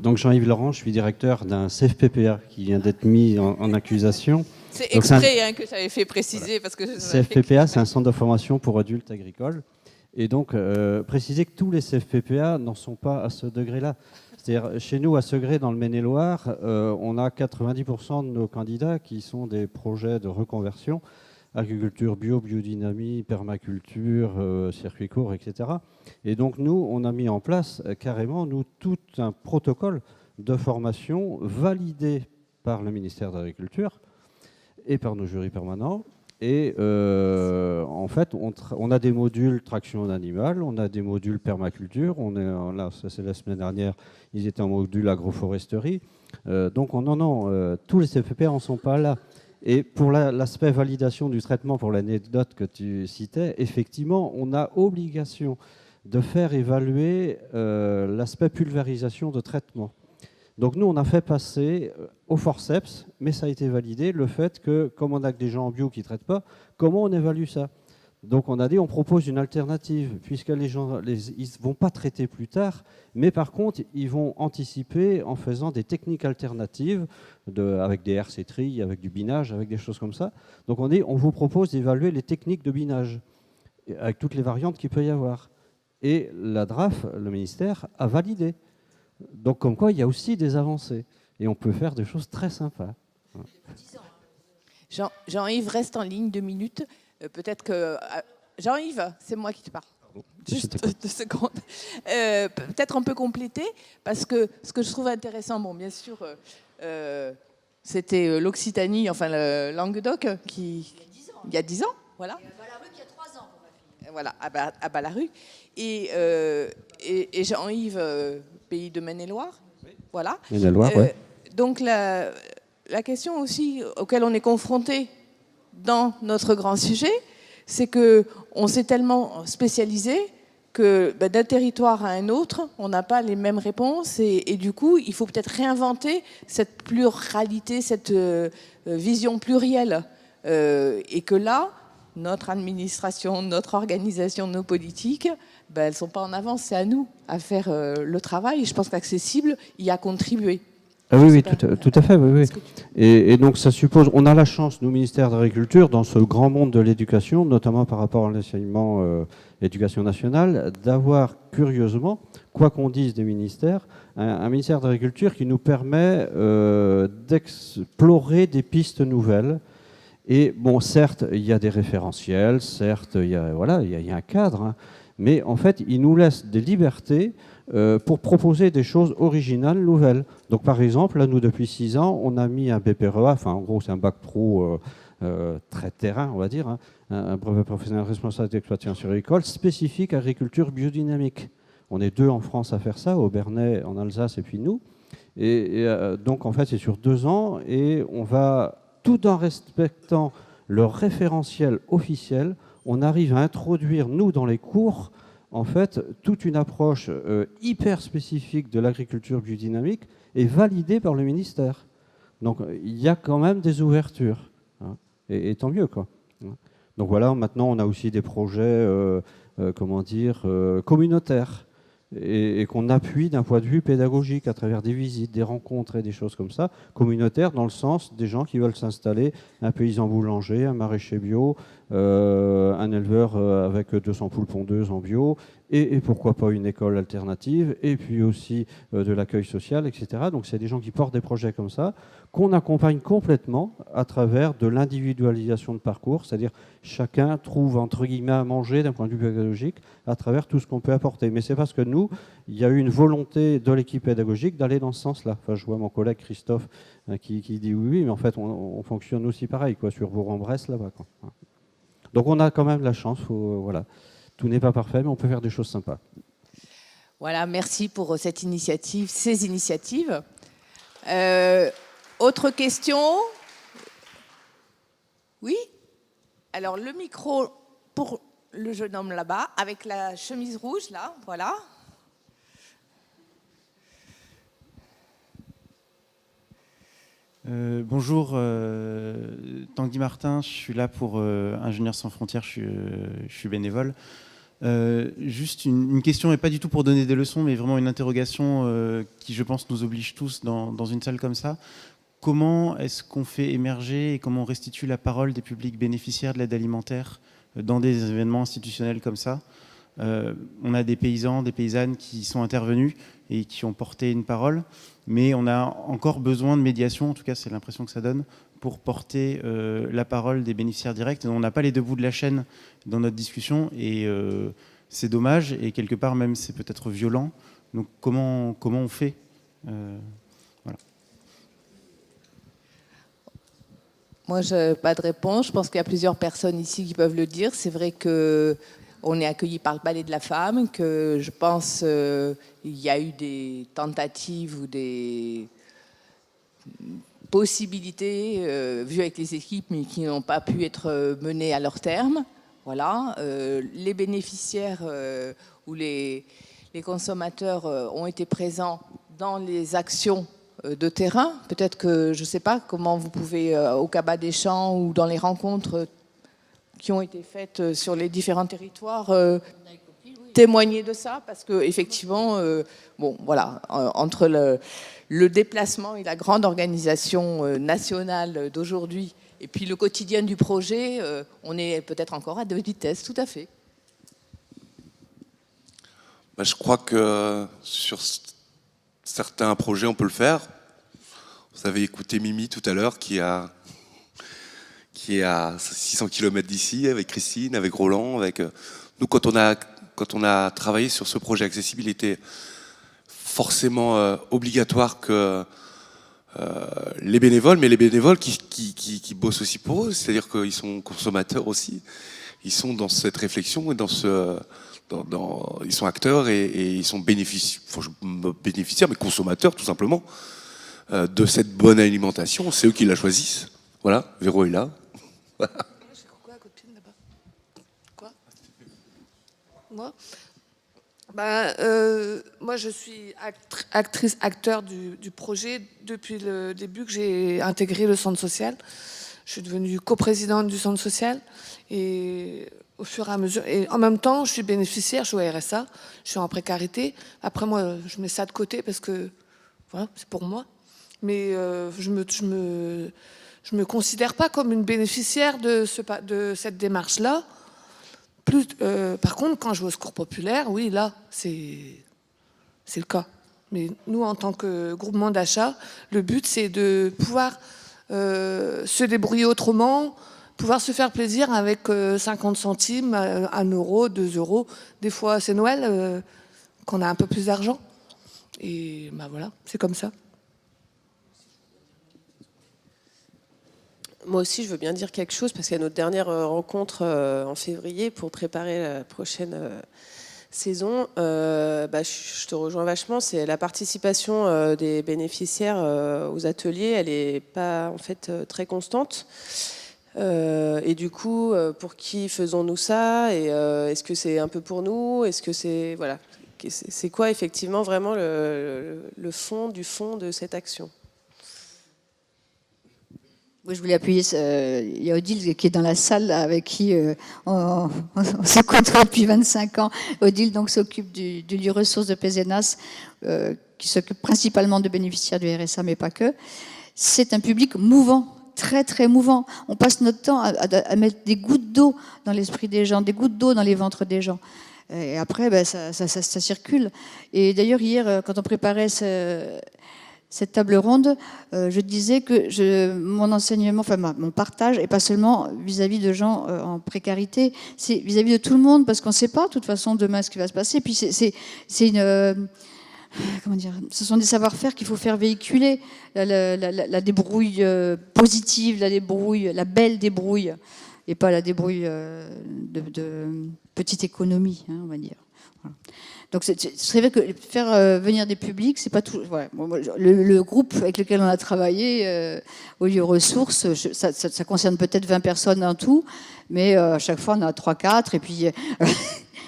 donc Jean-Yves Laurent, je suis directeur d'un CFPPA qui vient d'être mis en accusation. C'est Donc, exprès que j'avais fait préciser. Voilà. Parce que CFPPA, c'est un centre de formation pour adultes agricoles. Et donc, préciser que tous les CFPPA n'en sont pas à ce degré-là. C'est-à-dire, chez nous, à Segré, dans le Maine-et-Loire, on a 90% de nos candidats qui sont des projets de reconversion, agriculture bio, biodynamie, permaculture, circuit court, etc. Et donc, nous, on a mis en place carrément, nous, tout un protocole de formation validé par le ministère de l'Agriculture et par nos jurys permanents. Et en fait, on a des modules traction animale, on a des modules permaculture. Là, ça c'est la semaine dernière, ils étaient en module agroforesterie. Donc, tous les CFPP n'en sont pas là. Et pour l'aspect validation du traitement, pour l'anecdote que tu citais, effectivement, on a obligation de faire évaluer l'aspect pulvérisation de traitement. Donc nous, on a fait passer au forceps, mais ça a été validé, le fait que, comme on a que des gens en bio qui ne traitent pas, comment on évalue ça? Donc on a dit, on propose une alternative, puisque les gens ils ne vont pas traiter plus tard, mais par contre, ils vont anticiper en faisant des techniques alternatives, avec des RC tri, avec du binage, avec des choses comme ça. Donc on dit, on vous propose d'évaluer les techniques de binage, avec toutes les variantes qu'il peut y avoir. Et la DRAF, le ministère, a validé. Donc, comme quoi, il y a aussi des avancées. Et on peut faire des choses très sympas. Jean-Yves reste en ligne 2 minutes. Peut-être que... Jean-Yves, c'est moi qui te parle. Juste 2 secondes. Peut-être on peut compléter, parce que ce que je trouve intéressant, bon, bien sûr, c'était l'Occitanie, enfin le Languedoc, il y a 10 ans, voilà. Et à Ballaruc, il y a 3 ans pour ma fille. Voilà, à Ballaruc. Et Jean-Yves, pays de Maine-et-Loire. Oui. Voilà. Maine-et-Loire, oui. Donc la question aussi auquel on est confronté dans notre grand sujet, c'est qu'on s'est tellement spécialisé que d'un territoire à un autre, on n'a pas les mêmes réponses. Et du coup, il faut peut-être réinventer cette pluralité, cette vision plurielle. Et que là, notre administration, notre organisation, nos politiques, elles ne sont pas en avance. C'est à nous à faire le travail. Et je pense qu'Accessible y a contribué. Ah oui, tout à fait. Oui, oui. Et donc, ça suppose... On a la chance, nous, ministère de l'Agriculture, dans ce grand monde de l'éducation, notamment par rapport à l'enseignement éducation nationale, d'avoir, curieusement, quoi qu'on dise des ministères, un ministère de l'Agriculture qui nous permet d'explorer des pistes nouvelles. Et bon, certes, il y a des référentiels, certes, il y a un cadre, hein, mais en fait, il nous laisse des libertés pour proposer des choses originales, nouvelles. Donc, par exemple, là, nous, depuis 6 ans, on a mis un BPREA, enfin, en gros, c'est un bac pro très terrain, on va dire, hein, un brevet professionnel responsable d'exploitation agricole spécifique agriculture biodynamique. On est 2 en France à faire ça, au Bernay, en Alsace, et puis nous. Et donc, en fait, c'est sur 2 ans, et on va... Tout en respectant le référentiel officiel, on arrive à introduire, nous, dans les cours, en fait, toute une approche hyper spécifique de l'agriculture biodynamique et validée par le ministère. Donc, il y a quand même des ouvertures. Hein, et tant mieux, quoi. Donc voilà, maintenant, on a aussi des projets, communautaires. Et qu'on appuie d'un point de vue pédagogique à travers des visites, des rencontres et des choses comme ça, communautaires dans le sens des gens qui veulent s'installer, un paysan boulanger, un maraîcher bio, un éleveur avec 200 poules pondeuses en bio, et pourquoi pas une école alternative, et puis aussi de l'accueil social, etc. Donc c'est des gens qui portent des projets comme ça, qu'on accompagne complètement à travers de l'individualisation de parcours, c'est-à-dire chacun trouve entre guillemets à manger d'un point de vue pédagogique à travers tout ce qu'on peut apporter. Mais c'est parce que nous, il y a eu une volonté de l'équipe pédagogique d'aller dans ce sens-là. Enfin, je vois mon collègue Christophe qui dit oui, mais en fait on fonctionne aussi pareil, quoi, sur Bourg-en-Bresse là-bas, quoi. Donc on a quand même la chance, voilà. Tout n'est pas parfait, mais on peut faire des choses sympas. Voilà, merci pour cette initiative, ces initiatives. Autre question? Oui? Alors, le micro pour le jeune homme là-bas, avec la chemise rouge, là, voilà. Bonjour, Tanguy Martin, je suis là pour Ingénieurs sans frontières, je suis bénévole. Juste une question, et pas du tout pour donner des leçons, mais vraiment une interrogation qui, je pense, nous oblige tous dans une salle comme ça. Comment est-ce qu'on fait émerger et comment on restitue la parole des publics bénéficiaires de l'aide alimentaire dans des événements institutionnels comme ça? On a des paysans, des paysannes qui sont intervenus et qui ont porté une parole, mais on a encore besoin de médiation, en tout cas c'est l'impression que ça donne, pour porter la parole des bénéficiaires directs. On n'a pas les deux bouts de la chaîne dans notre discussion et c'est dommage et quelque part même c'est peut-être violent. Donc comment on fait voilà. Moi, je n'ai pas de réponse. Je pense qu'il y a plusieurs personnes ici qui peuvent le dire. C'est vrai qu'on est accueillis par le Palais de la Femme, que je pense il y a eu des tentatives ou des possibilités vues avec les équipes, mais qui n'ont pas pu être menées à leur terme. Voilà. Les bénéficiaires ou les consommateurs ont été présents dans les actions de terrain. Peut-être que, je ne sais pas, comment vous pouvez, au Cabas des Champs ou dans les rencontres qui ont été faites sur les différents territoires, témoigner de ça, parce qu'effectivement, bon, voilà, entre le déplacement et la grande organisation nationale d'aujourd'hui, et puis le quotidien du projet, on est peut-être encore à deux vitesses, tout à fait. Je crois que sur certains projets, on peut le faire. Vous avez écouté Mimi tout à l'heure, qui est à 600 km d'ici, avec Christine, avec Roland. Nous, quand on a travaillé sur ce projet accessible, il était forcément obligatoire que les bénévoles, mais les bénévoles qui bossent aussi pour eux, c'est-à-dire qu'ils sont consommateurs aussi, ils sont dans cette réflexion et ils sont acteurs et ils sont bénéficiaires, mais consommateurs tout simplement de cette bonne alimentation. C'est eux qui la choisissent. Voilà, Véro est là. Voilà. Moi, je suis acteur du projet depuis le début que j'ai intégré le centre social. Je suis devenue coprésidente du centre social et au fur et à mesure, et en même temps, je suis bénéficiaire, je suis au RSA, je suis en précarité. Après, moi, je mets ça de côté parce que voilà, c'est pour moi. Mais je me considère pas comme une bénéficiaire de cette démarche-là. Par contre, quand je vais au secours populaire, oui, là, c'est le cas. Mais nous, en tant que groupement d'achat, le but, c'est de pouvoir se débrouiller autrement, pouvoir se faire plaisir avec 50 centimes, 1 euro, 2 euros. Des fois, c'est Noël, qu'on a un peu plus d'argent. Et ben voilà, c'est comme ça. Moi aussi, je veux bien dire quelque chose, parce qu'à notre dernière rencontre en février, pour préparer la prochaine saison, je te rejoins vachement, c'est la participation des bénéficiaires aux ateliers, elle n'est pas en fait très constante. Et du coup, pour qui faisons-nous ça? Et est-ce que c'est un peu pour nous? Est-ce que c'est... Voilà. C'est quoi effectivement vraiment le fond de cette action? Oui, je voulais appuyer. Il y a Odile qui est dans la salle, avec qui on se côtoie depuis 25 ans. Odile donc s'occupe du lieu ressources de Pézenas, qui s'occupe principalement de bénéficiaires du RSA, mais pas que. C'est un public mouvant, très très mouvant. On passe notre temps à mettre des gouttes d'eau dans l'esprit des gens, des gouttes d'eau dans les ventres des gens. Et après, ça circule. Et d'ailleurs, hier, quand on préparait cette table ronde, je disais que mon enseignement, enfin mon partage, et pas seulement vis-à-vis de gens en précarité, c'est vis-à-vis de tout le monde, parce qu'on ne sait pas de toute façon demain ce qui va se passer. Puis c'est une... Comment dire, ce sont des savoir-faire qu'il faut faire véhiculer, la débrouille positive, la belle débrouille. et pas la débrouille de petite économie, hein, on va dire. Voilà. Donc c'est vrai que faire venir des publics, c'est pas tout. Voilà. Bon, le groupe avec lequel on a travaillé au lieu ressources, ça concerne peut-être 20 personnes en tout, mais à chaque fois on a 3-4 et puis.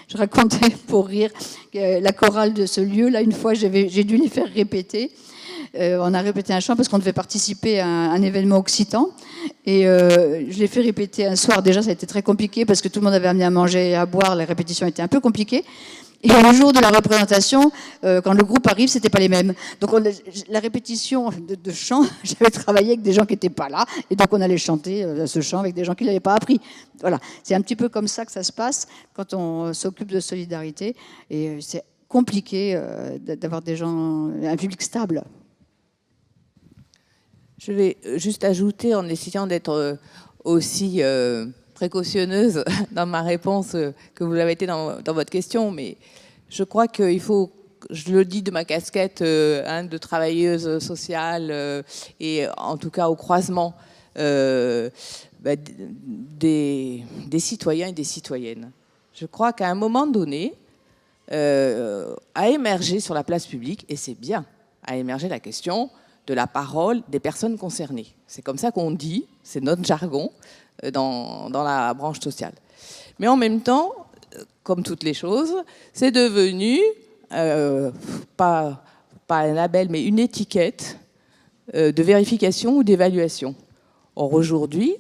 Je racontais pour rire la chorale de ce lieu. Là, une fois, j'ai dû les faire répéter. On a répété un chant parce qu'on devait participer à un événement occitan. Et je l'ai fait répéter un soir. Déjà, ça a été très compliqué parce que tout le monde avait amené à manger et à boire. Les répétitions étaient un peu compliquées. Et le jour de la représentation, quand le groupe arrive, c'était pas les mêmes. Donc la répétition de chant, j'avais travaillé avec des gens qui n'étaient pas là, et donc on allait chanter ce chant avec des gens qui ne l'avaient pas appris. Voilà, c'est un petit peu comme ça que ça se passe quand on s'occupe de solidarité, et c'est compliqué d'avoir des gens, un public stable. Je vais juste ajouter, en essayant d'être aussi précautionneuse dans ma réponse que vous l'avez été dans votre question, mais je crois qu'il faut, je le dis de ma casquette de travailleuse sociale et en tout cas au croisement des citoyens et des citoyennes. Je crois qu'à un moment donné, a émergé sur la place publique, et c'est bien, a émergé la question de la parole des personnes concernées. C'est comme ça qu'on dit, c'est notre jargon, dans la branche sociale. Mais en même temps, comme toutes les choses, c'est devenu, pas un label, mais une étiquette de vérification ou d'évaluation. Or, aujourd'hui,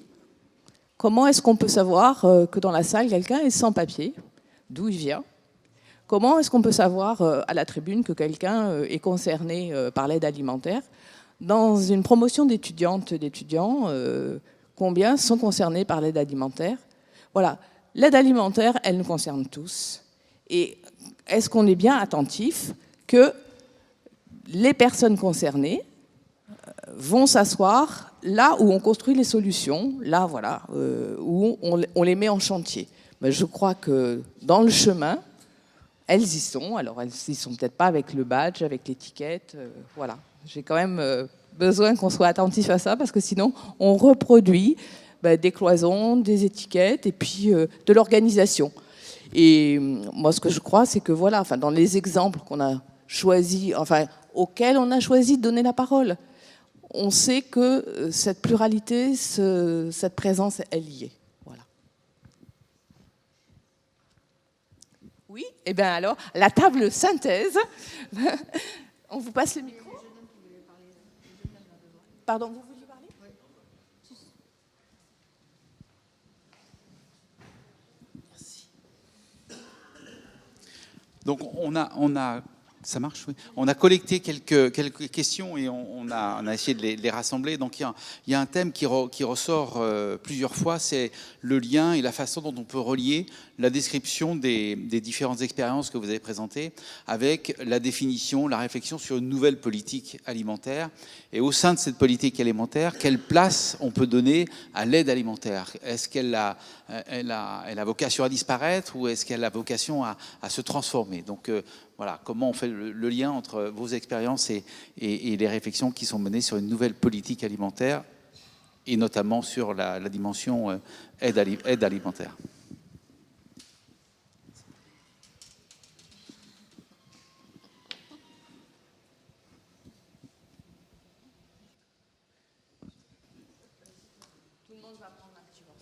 comment est-ce qu'on peut savoir que dans la salle, quelqu'un est sans papier, d'où il vient? Comment est-ce qu'on peut savoir à la tribune que quelqu'un est concerné par l'aide alimentaire? Dans une promotion d'étudiantes et d'étudiants, combien sont concernés par l'aide alimentaire? Voilà, l'aide alimentaire, elle nous concerne tous. Et est-ce qu'on est bien attentif que les personnes concernées vont s'asseoir là où on construit les solutions, là, voilà, où on les met en chantier? Mais je crois que dans le chemin, elles y sont. Alors, elles y sont peut-être pas avec le badge, avec l'étiquette, voilà. J'ai quand même besoin qu'on soit attentif à ça, parce que sinon, on reproduit des cloisons, des étiquettes, et puis de l'organisation. Et moi, ce que je crois, c'est que voilà, enfin, dans les exemples qu'on a choisis, enfin, auxquels on a choisi de donner la parole, on sait que cette pluralité, cette présence est liée. Voilà. Oui, et bien alors, la table synthèse, on vous passe le micro. Pardon, vous vouliez parler? Merci. Donc on a ça marche, oui. On a collecté quelques questions et on a essayé de les rassembler. Donc il y a un thème qui ressort plusieurs fois, c'est le lien et la façon dont on peut relier la description des différentes expériences que vous avez présentées avec la définition, la réflexion sur une nouvelle politique alimentaire. Et au sein de cette politique alimentaire, quelle place on peut donner à l'aide alimentaire? Est-ce qu'elle a vocation à disparaître ou est-ce qu'elle a vocation à se transformer? Donc voilà, comment on fait le lien entre vos expériences et les réflexions qui sont menées sur une nouvelle politique alimentaire et notamment sur la dimension aide alimentaire.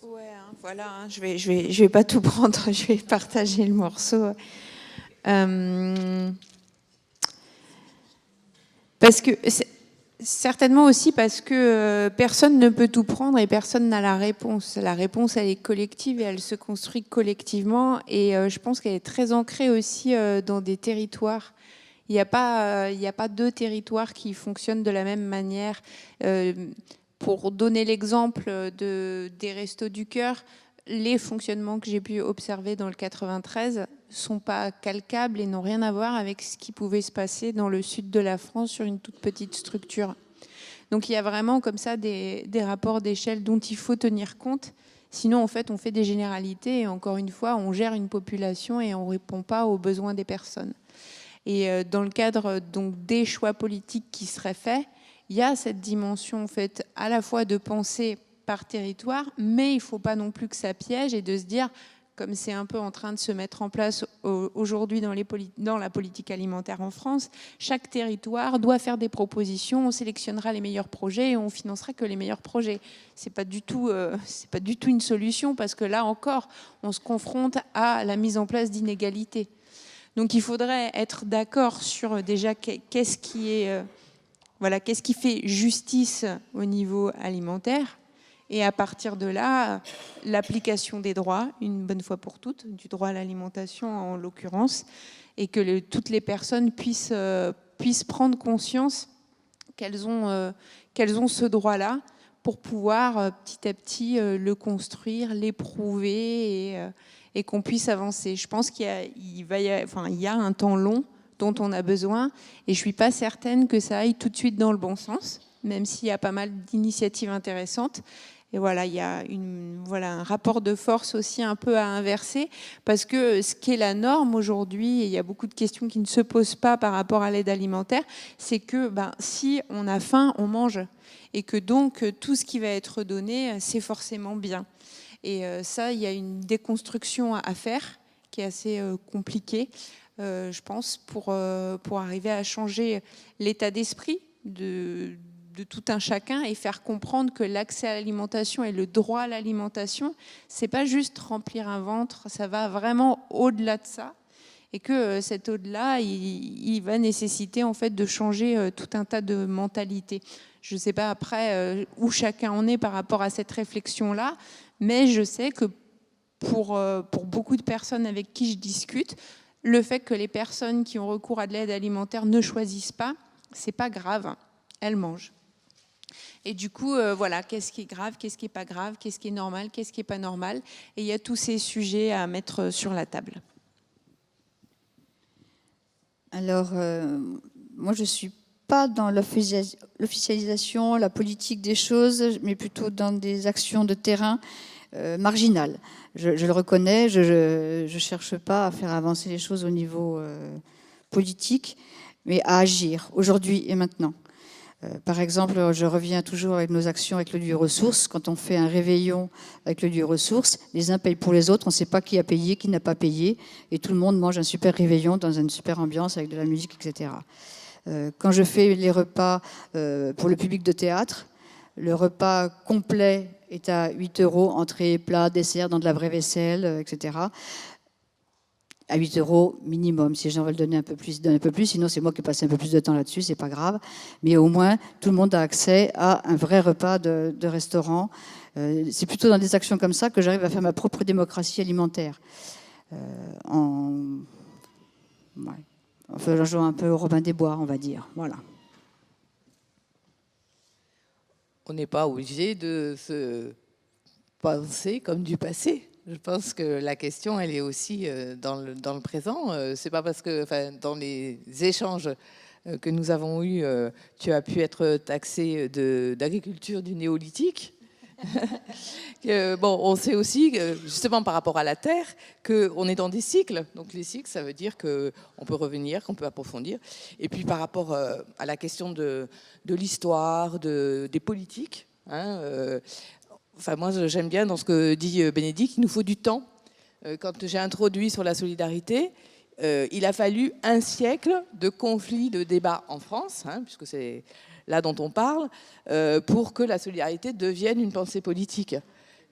Ouais, hein, voilà, hein, je vais pas tout prendre, je vais partager le morceau. Parce que certainement aussi parce que personne ne peut tout prendre et personne n'a la réponse. La réponse, elle est collective et elle se construit collectivement. Et je pense qu'elle est très ancrée aussi dans des territoires. Il n'y a pas deux territoires qui fonctionnent de la même manière. Pour donner l'exemple des Restos du Cœur, les fonctionnements que j'ai pu observer dans le 93 sont pas calcables et n'ont rien à voir avec ce qui pouvait se passer dans le sud de la France sur une toute petite structure. Donc il y a vraiment comme ça des rapports d'échelle dont il faut tenir compte. Sinon, en fait, on fait des généralités et encore une fois, on gère une population et on répond pas aux besoins des personnes. Et dans le cadre donc des choix politiques qui seraient faits, il y a cette dimension en fait à la fois de penser par territoire, mais il ne faut pas non plus que ça piège et de se dire, comme c'est un peu en train de se mettre en place aujourd'hui dans la politique alimentaire en France, chaque territoire doit faire des propositions, on sélectionnera les meilleurs projets et on financera que les meilleurs projets. C'est pas du tout une solution, parce que là encore, on se confronte à la mise en place d'inégalités. Donc il faudrait être d'accord sur déjà qu'est-ce qui fait justice au niveau alimentaire. Et à partir de là, l'application des droits, une bonne fois pour toutes, du droit à l'alimentation en l'occurrence, et que toutes les personnes puissent prendre conscience qu'elles ont ce droit-là pour pouvoir petit à petit le construire, l'éprouver et qu'on puisse avancer. Je pense qu'il y a un temps long dont on a besoin, et je ne suis pas certaine que ça aille tout de suite dans le bon sens, même s'il y a pas mal d'initiatives intéressantes. Et voilà, il y a un rapport de force aussi un peu à inverser, parce que ce qui est la norme aujourd'hui, et il y a beaucoup de questions qui ne se posent pas par rapport à l'aide alimentaire, c'est que si on a faim, on mange, et que donc tout ce qui va être donné, c'est forcément bien. Et ça, il y a une déconstruction à faire qui est assez compliquée, je pense, pour arriver à changer l'état d'esprit de tout un chacun et faire comprendre que l'accès à l'alimentation et le droit à l'alimentation, c'est pas juste remplir un ventre, ça va vraiment au-delà de ça, et que cet au-delà, il va nécessiter en fait de changer tout un tas de mentalités. Je ne sais pas après où chacun en est par rapport à cette réflexion-là, mais je sais que pour beaucoup de personnes avec qui je discute, le fait que les personnes qui ont recours à de l'aide alimentaire ne choisissent pas, c'est pas grave, elles mangent. Et du coup, qu'est-ce qui est grave, qu'est-ce qui n'est pas grave, qu'est-ce qui est normal, qu'est-ce qui n'est pas normal. Et il y a tous ces sujets à mettre sur la table. Alors, moi, je ne suis pas dans l'officialisation, la politique des choses, mais plutôt dans des actions de terrain marginales. Je le reconnais, je ne cherche pas à faire avancer les choses au niveau politique, mais à agir aujourd'hui et maintenant. Par exemple, je reviens toujours avec nos actions avec le lieu ressources. Quand on fait un réveillon avec le lieu ressources, les uns payent pour les autres, on ne sait pas qui a payé, qui n'a pas payé, et tout le monde mange un super réveillon dans une super ambiance avec de la musique, etc. Quand je fais les repas pour le public de théâtre, le repas complet est à 8 €, entrée, plat, dessert, dans de la vraie vaisselle, etc. À 8 € minimum. Si les gens veulent donner un peu plus, ils donnent un peu plus. Sinon, c'est moi qui ai passé un peu plus de temps là-dessus, c'est pas grave. Mais au moins, tout le monde a accès à un vrai repas de restaurant. C'est plutôt dans des actions comme ça que j'arrive à faire ma propre démocratie alimentaire. En faisant un peu au Robin des Bois, on va dire. Voilà. On n'est pas obligé de se penser comme du passé. Je pense que la question, elle est aussi dans le présent. C'est pas parce que, dans les échanges que nous avons eus, tu as pu être taxé d'agriculture du néolithique. On sait aussi, justement par rapport à la terre, qu'on est dans des cycles. Donc les cycles, ça veut dire qu'on peut revenir, qu'on peut approfondir. Et puis par rapport à la question de l'histoire, des politiques, moi, j'aime bien dans ce que dit Bénédicte, il nous faut du temps. Quand j'ai introduit sur la solidarité, il a fallu un siècle de conflits, de débats en France, puisque c'est là dont on parle, pour que la solidarité devienne une pensée politique.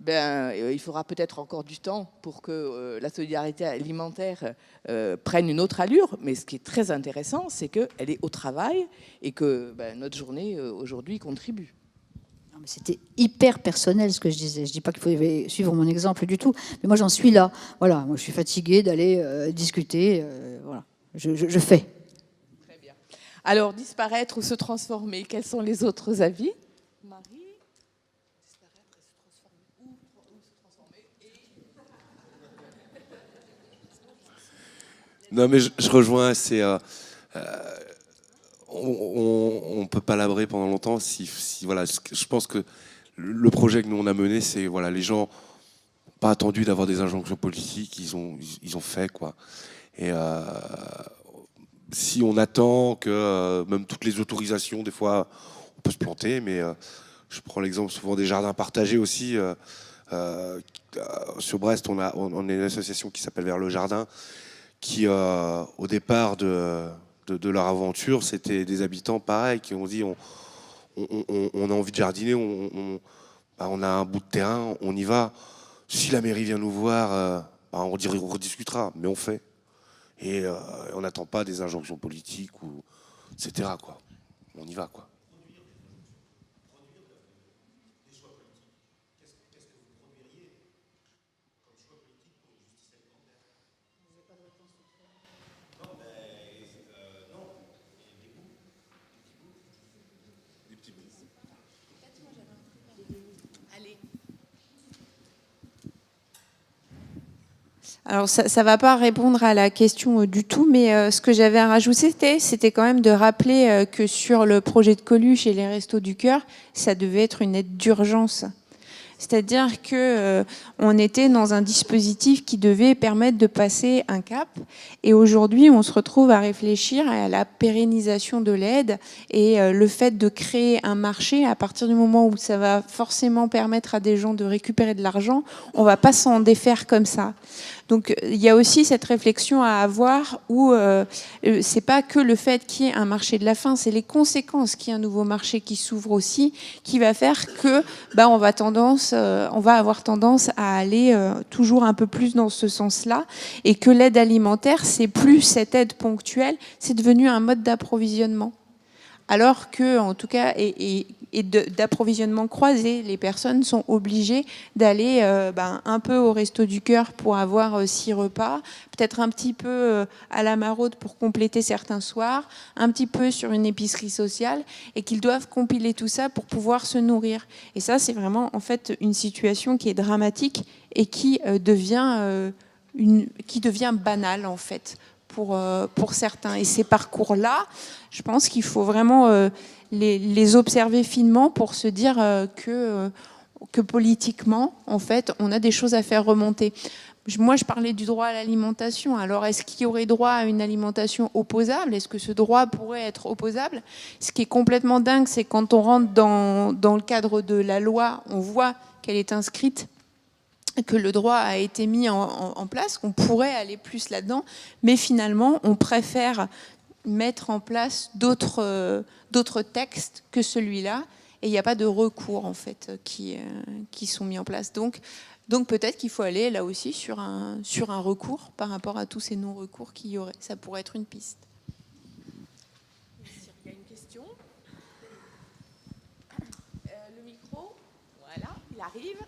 Il faudra peut-être encore du temps pour que la solidarité alimentaire prenne une autre allure, mais ce qui est très intéressant, c'est qu'elle est au travail et que notre journée aujourd'hui contribue. C'était hyper personnel ce que je disais. Je ne dis pas qu'il faut suivre mon exemple du tout, mais moi j'en suis là. Voilà, moi je suis fatiguée d'aller discuter. Voilà, je fais. Très bien. Alors, disparaître ou se transformer, quels sont les autres avis? Marie? Disparaître et se transformer ou se transformer et... Non, mais je rejoins, on ne peut pas labrer pendant longtemps. Voilà, je pense que le projet que nous on a mené, c'est les gens n'ont pas attendu d'avoir des injonctions politiques, ils ont fait quoi. Et si on attend que même toutes les autorisations, des fois on peut se planter, mais Je prends l'exemple souvent des jardins partagés aussi. Sur Brest, on est une association qui s'appelle Vers le Jardin, qui, au départ de leur aventure, c'était des habitants pareils qui ont dit on a envie de jardiner, on a un bout de terrain, on y va. Si la mairie vient nous voir, on rediscutera, mais on fait. Et on n'attend pas des injonctions politiques, etc. Quoi. On y va, quoi. Alors ça ne va pas répondre à la question du tout, mais ce que j'avais à rajouter, c'était quand même de rappeler que sur le projet de Coluche et les Restos du Cœur, ça devait être une aide d'urgence. C'est-à-dire qu'on était dans un dispositif qui devait permettre de passer un cap. Et aujourd'hui, on se retrouve à réfléchir à la pérennisation de l'aide et le fait de créer un marché. À partir du moment où ça va forcément permettre à des gens de récupérer de l'argent, on ne va pas s'en défaire comme ça. Donc il y a aussi cette réflexion à avoir où c'est pas que le fait qu'il y ait un marché de la faim, c'est les conséquences qu'il y ait un nouveau marché qui s'ouvre aussi, qui va faire que on va avoir tendance à aller toujours un peu plus dans ce sens-là, et que l'aide alimentaire, c'est plus cette aide ponctuelle, c'est devenu un mode d'approvisionnement. Alors que, en tout cas, et d'approvisionnement croisé, les personnes sont obligées d'aller un peu au Resto du Cœur pour avoir 6 repas, peut-être un petit peu à la maraude pour compléter certains soirs, un petit peu sur une épicerie sociale, et qu'ils doivent compiler tout ça pour pouvoir se nourrir. Et ça, c'est vraiment en fait une situation qui est dramatique et qui devient banale en fait pour certains. Et ces parcours-là, je pense qu'il faut vraiment les observer finement pour se dire que politiquement, en fait, on a des choses à faire remonter. Moi, je parlais du droit à l'alimentation. Alors, est-ce qu'il y aurait droit à une alimentation opposable? Est-ce que ce droit pourrait être opposable? Ce qui est complètement dingue, c'est quand on rentre dans le cadre de la loi, on voit qu'elle est inscrite, que le droit a été mis en place, qu'on pourrait aller plus là-dedans, mais finalement, on préfère mettre en place d'autres textes que celui-là, et il n'y a pas de recours en fait qui sont mis en place. Donc peut-être qu'il faut aller là aussi sur un recours par rapport à tous ces non-recours qu'il y aurait. Ça pourrait être une piste. Il y a une question. Le micro, voilà, il arrive.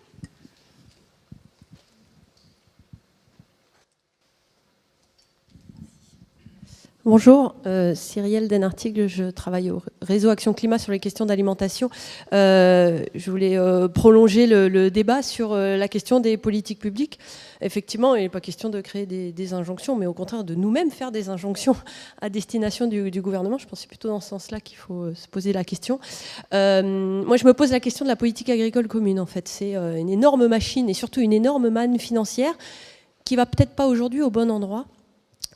Bonjour, Cyrielle Denartigue, je travaille au réseau Action Climat sur les questions d'alimentation. Je voulais prolonger le débat sur la question des politiques publiques. Effectivement, il n'est pas question de créer des injonctions, mais au contraire de nous-mêmes faire des injonctions à destination du gouvernement. Je pense que c'est plutôt dans ce sens-là qu'il faut se poser la question. Moi, je me pose la question de la politique agricole commune, en fait. C'est une énorme machine et surtout une énorme manne financière qui va peut-être pas aujourd'hui au bon endroit.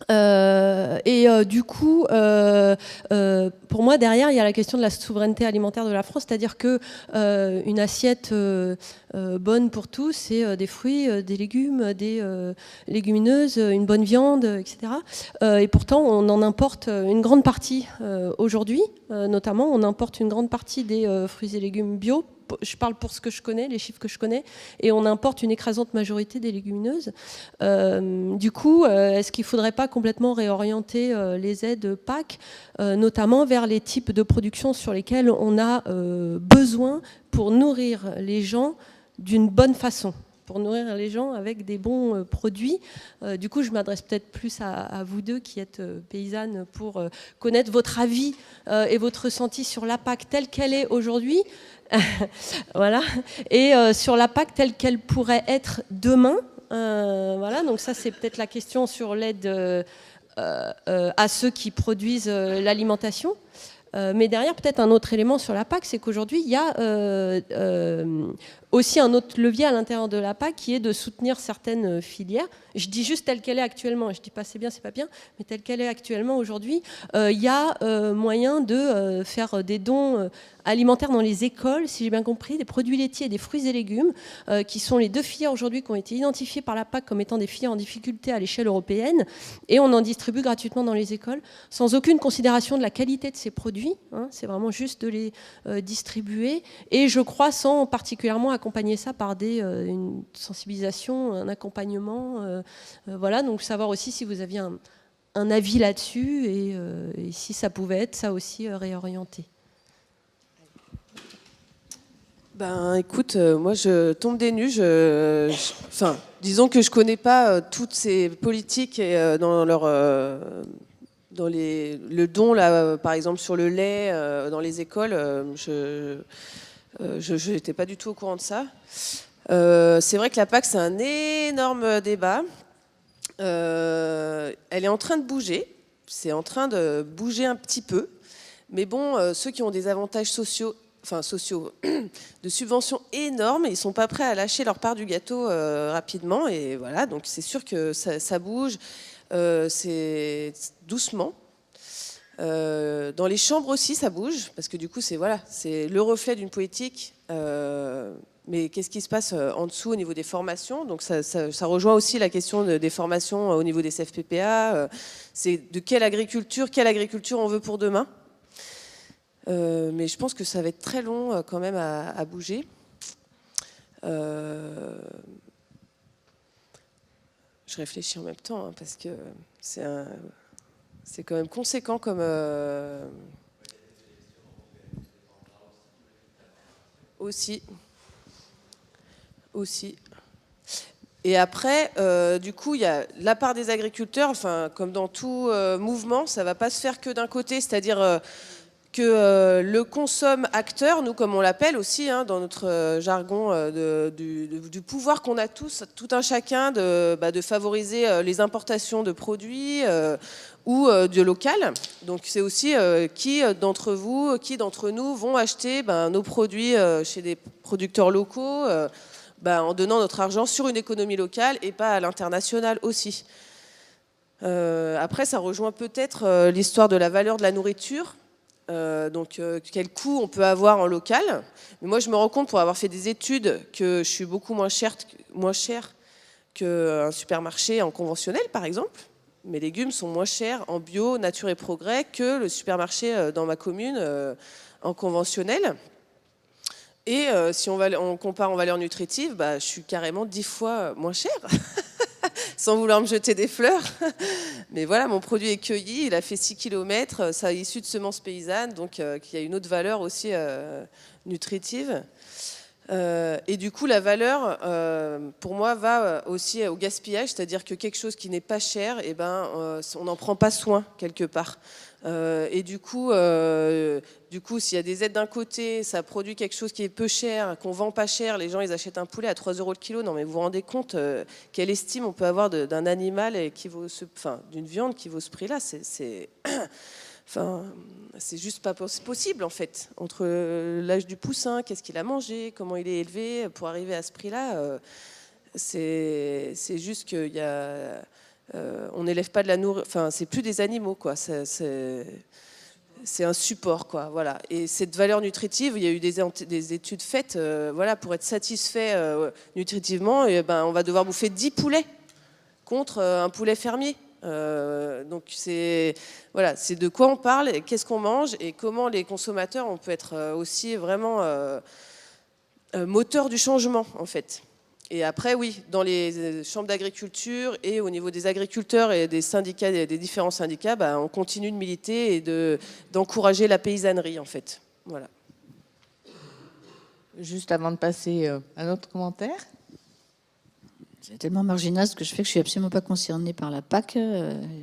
Du coup, pour moi, derrière, il y a la question de la souveraineté alimentaire de la France, c'est-à-dire que une assiette bonne pour tous, c'est des fruits, des légumes, des légumineuses, une bonne viande, etc. Et pourtant, on en importe une grande partie aujourd'hui, notamment, on importe une grande partie des fruits et légumes bio. Je parle pour ce que je connais, les chiffres que je connais, et on importe une écrasante majorité des légumineuses. Du coup, est-ce qu'il ne faudrait pas complètement réorienter les aides PAC, notamment vers les types de production sur lesquels on a besoin pour nourrir les gens d'une bonne façon, pour nourrir les gens avec des bons produits. Du coup, je m'adresse peut-être plus à vous deux qui êtes paysannes pour connaître votre avis et votre ressenti sur la PAC telle qu'elle est aujourd'hui. Voilà. Et sur la PAC telle qu'elle pourrait être demain. Voilà. Donc ça, c'est peut-être la question sur l'aide à ceux qui produisent l'alimentation. Mais derrière, peut-être un autre élément sur la PAC, c'est qu'aujourd'hui, il y a aussi un autre levier à l'intérieur de la PAC qui est de soutenir certaines filières. Je dis juste telle qu'elle est actuellement. Je ne dis pas c'est bien, c'est pas bien, mais telle qu'elle est actuellement aujourd'hui, il y a moyen de faire des dons alimentaire dans les écoles, si j'ai bien compris, des produits laitiers et des fruits et légumes, qui sont les 2 filières aujourd'hui qui ont été identifiées par la PAC comme étant des filières en difficulté à l'échelle européenne, et on en distribue gratuitement dans les écoles, sans aucune considération de la qualité de ces produits, hein, c'est vraiment juste de les distribuer, et je crois sans particulièrement accompagner ça par une sensibilisation, un accompagnement, voilà, donc savoir aussi si vous aviez un avis là-dessus et si ça pouvait être ça aussi réorienté. Ben, écoute, moi je tombe des nues. Enfin, disons que je connais pas toutes ces politiques et dans leur le don là, par exemple sur le lait dans les écoles. Je n'étais pas du tout au courant de ça. C'est vrai que la PAC c'est un énorme débat. Elle est en train de bouger. C'est en train de bouger un petit peu. Mais bon, ceux qui ont des avantages sociaux de subventions énormes, ils sont pas prêts à lâcher leur part du gâteau rapidement, et voilà, donc c'est sûr que ça bouge, c'est doucement. Dans les chambres aussi ça bouge, parce que du coup c'est le reflet d'une politique, mais qu'est-ce qui se passe en dessous au niveau des formations? Donc ça rejoint aussi la question des formations au niveau des CFPPA, c'est de quelle agriculture on veut pour demain. Mais je pense que ça va être très long quand même à bouger. Je réfléchis en même temps, hein, parce que c'est quand même conséquent comme... Aussi. Et après, du coup, il y a la part des agriculteurs, enfin, comme dans tout mouvement, ça ne va pas se faire que d'un côté, c'est-à-dire... que le consomme-acteur, nous comme on l'appelle aussi hein, dans notre jargon du pouvoir qu'on a tous, tout un chacun de favoriser les importations de produits ou de local. Donc c'est aussi qui d'entre nous vont acheter nos produits chez des producteurs locaux en donnant notre argent sur une économie locale et pas à l'international aussi. Après ça rejoint peut-être l'histoire de la valeur de la nourriture. Quel coût on peut avoir en local. Mais moi, je me rends compte, pour avoir fait des études, que je suis beaucoup moins chère qu'un supermarché en conventionnel, par exemple. Mes légumes sont moins chers en bio, nature et progrès que le supermarché dans ma commune en conventionnel. Et si on compare en valeur nutritive, je suis carrément 10 fois moins chère. Sans vouloir me jeter des fleurs. Mais voilà, mon produit est cueilli, il a fait 6 km, ça est issu de semences paysannes, donc qui a une autre valeur aussi nutritive. Et du coup, la valeur, pour moi, va aussi au gaspillage, c'est-à-dire que quelque chose qui n'est pas cher, on n'en prend pas soin quelque part. Et du coup, s'il y a des aides d'un côté, ça produit quelque chose qui est peu cher, qu'on vend pas cher, les gens ils achètent un poulet à 3 € le kilo. Non mais vous vous rendez compte quelle estime on peut avoir d'un animal d'une viande qui vaut ce prix-là? C'est juste pas possible en fait. Entre l'âge du poussin, qu'est-ce qu'il a mangé, comment il est élevé pour arriver à ce prix-là, c'est juste qu'il y a... on n'élève pas de la nourriture, enfin c'est plus des animaux quoi, c'est un support quoi, voilà. Et cette valeur nutritive, il y a eu des études faites, pour être satisfait nutritivement, on va devoir bouffer 10 poulets contre un poulet fermier. Donc c'est de quoi on parle, qu'est-ce qu'on mange et comment les consommateurs on peut être aussi vraiment moteur du changement en fait. Et après, oui, dans les chambres d'agriculture et au niveau des agriculteurs et des syndicats, des différents syndicats, on continue de militer et d'encourager la paysannerie, en fait. Voilà. Juste avant de passer à un autre commentaire. C'est tellement marginal ce que je fais que je suis absolument pas concernée par la PAC.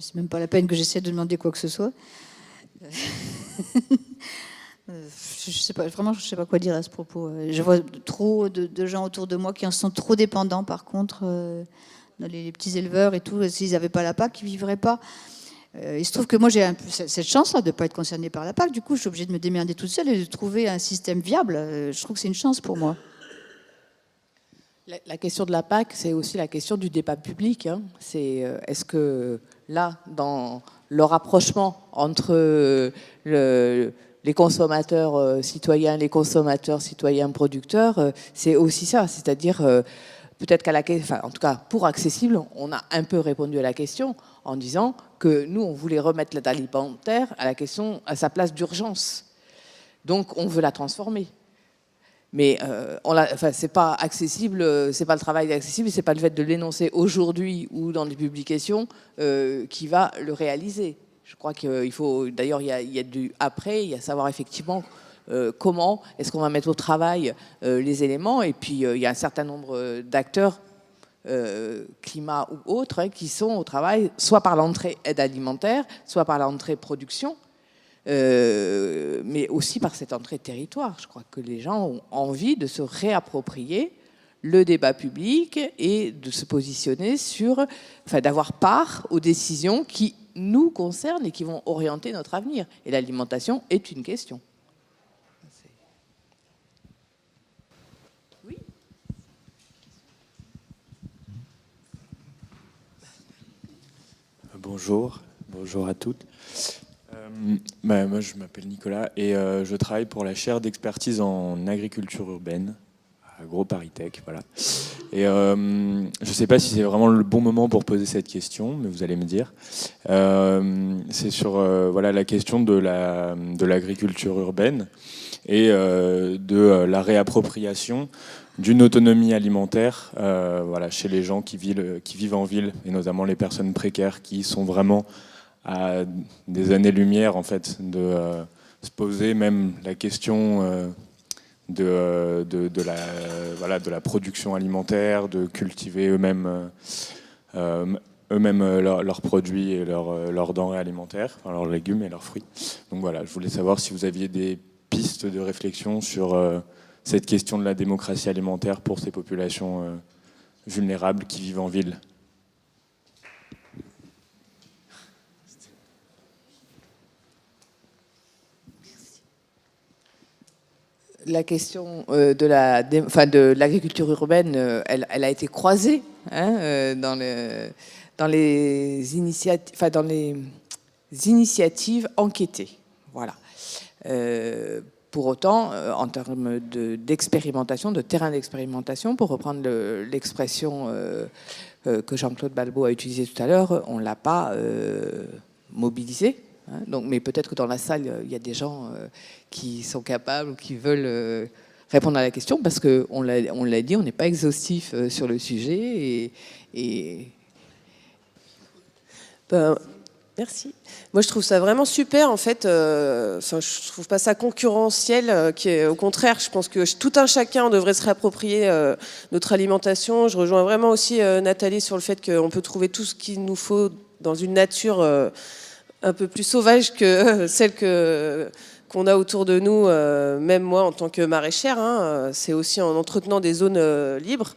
C'est même pas la peine que j'essaie de demander quoi que ce soit. Je sais pas, vraiment, je sais pas quoi dire à ce propos. Je vois trop de gens autour de moi qui en sont trop dépendants, par contre, dans les petits éleveurs et tout. S'ils n'avaient pas la PAC, ils ne vivraient pas. Il se trouve que moi, j'ai cette chance-là de ne pas être concernée par la PAC. Du coup, je suis obligée de me démerder toute seule et de trouver un système viable. Je trouve que c'est une chance pour moi. La question de la PAC, c'est aussi la question du débat public. Hein. Est-ce que là, dans le rapprochement entre les consommateurs citoyens, les consommateurs citoyens producteurs, c'est aussi ça, c'est-à-dire peut-être qu'à enfin, en tout cas pour accessible, on a un peu répondu à la question en disant que nous on voulait remettre l'aide alimentaire à la question, à sa place d'urgence. Donc on veut la transformer. Mais enfin, c'est pas accessible, c'est pas le travail accessible, c'est pas le fait de l'énoncer aujourd'hui ou dans des publications qui va le réaliser. Je crois qu'il faut, d'ailleurs, il y a du après, il y a savoir effectivement comment est-ce qu'on va mettre au travail les éléments. Et puis, il y a un certain nombre d'acteurs, climat ou autres, hein, qui sont au travail, soit par l'entrée aide alimentaire, soit par l'entrée production, mais aussi par cette entrée territoire. Je crois que les gens ont envie de se réapproprier le débat public et de se positionner sur, enfin, d'avoir part aux décisions qui nous concernent et qui vont orienter notre avenir. Et l'alimentation est une question. Oui. Bonjour à toutes. Moi, je m'appelle Nicolas et je travaille pour la chaire d'expertise en agriculture urbaine à AgroParisTech, voilà. Et je ne sais pas si c'est vraiment le bon moment pour poser cette question, mais vous allez me dire. C'est sur voilà, la question de l'agriculture urbaine et de la réappropriation d'une autonomie alimentaire voilà, chez les gens qui vivent en ville, et notamment les personnes précaires qui sont vraiment à des années-lumière en fait, de se poser même la question de la production alimentaire, de cultiver eux-mêmes leurs produits et leurs denrées alimentaires, enfin leurs légumes et leurs fruits. Donc voilà, je voulais savoir si vous aviez des pistes de réflexion sur cette question de la démocratie alimentaire pour ces populations vulnérables qui vivent en ville. La question de l'agriculture urbaine, elle a été croisée hein, dans les initiatives enquêtées. Voilà. Pour autant, en termes d'expérimentation, de terrain d'expérimentation, pour reprendre l'expression que Jean-Claude Balbo a utilisée tout à l'heure, on ne l'a pas mobilisé. Hein, donc, mais peut-être que dans la salle, il y a des gens qui sont capables ou qui veulent répondre à la question, parce qu'on l'a dit, on n'est pas exhaustif sur le sujet. Merci. Moi, je trouve ça vraiment super, en fait. Je trouve pas ça concurrentiel. Au contraire, je pense que tout un chacun devrait se réapproprier notre alimentation. Je rejoins vraiment aussi Nathalie sur le fait qu'on peut trouver tout ce qu'il nous faut dans une nature un peu plus sauvage que celle qu'on a autour de nous, même moi en tant que maraîchère. Hein, c'est aussi en entretenant des zones libres.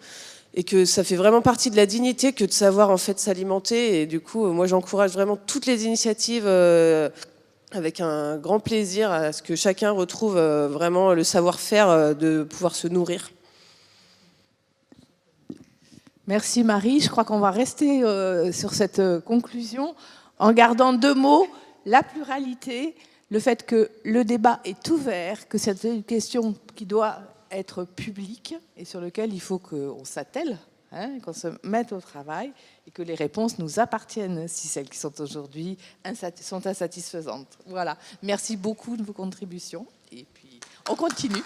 Et que ça fait vraiment partie de la dignité que de savoir en fait s'alimenter. Et du coup, moi j'encourage vraiment toutes les initiatives avec un grand plaisir à ce que chacun retrouve vraiment le savoir-faire de pouvoir se nourrir. Merci Marie. Je crois qu'on va rester sur cette conclusion en gardant deux mots, la pluralité, le fait que le débat est ouvert, que c'est une question qui doit être publique et sur lequel il faut qu'on s'attelle, hein, qu'on se mette au travail et que les réponses nous appartiennent si celles qui sont aujourd'hui sont insatisfaisantes. Voilà. Merci beaucoup de vos contributions et puis on continue.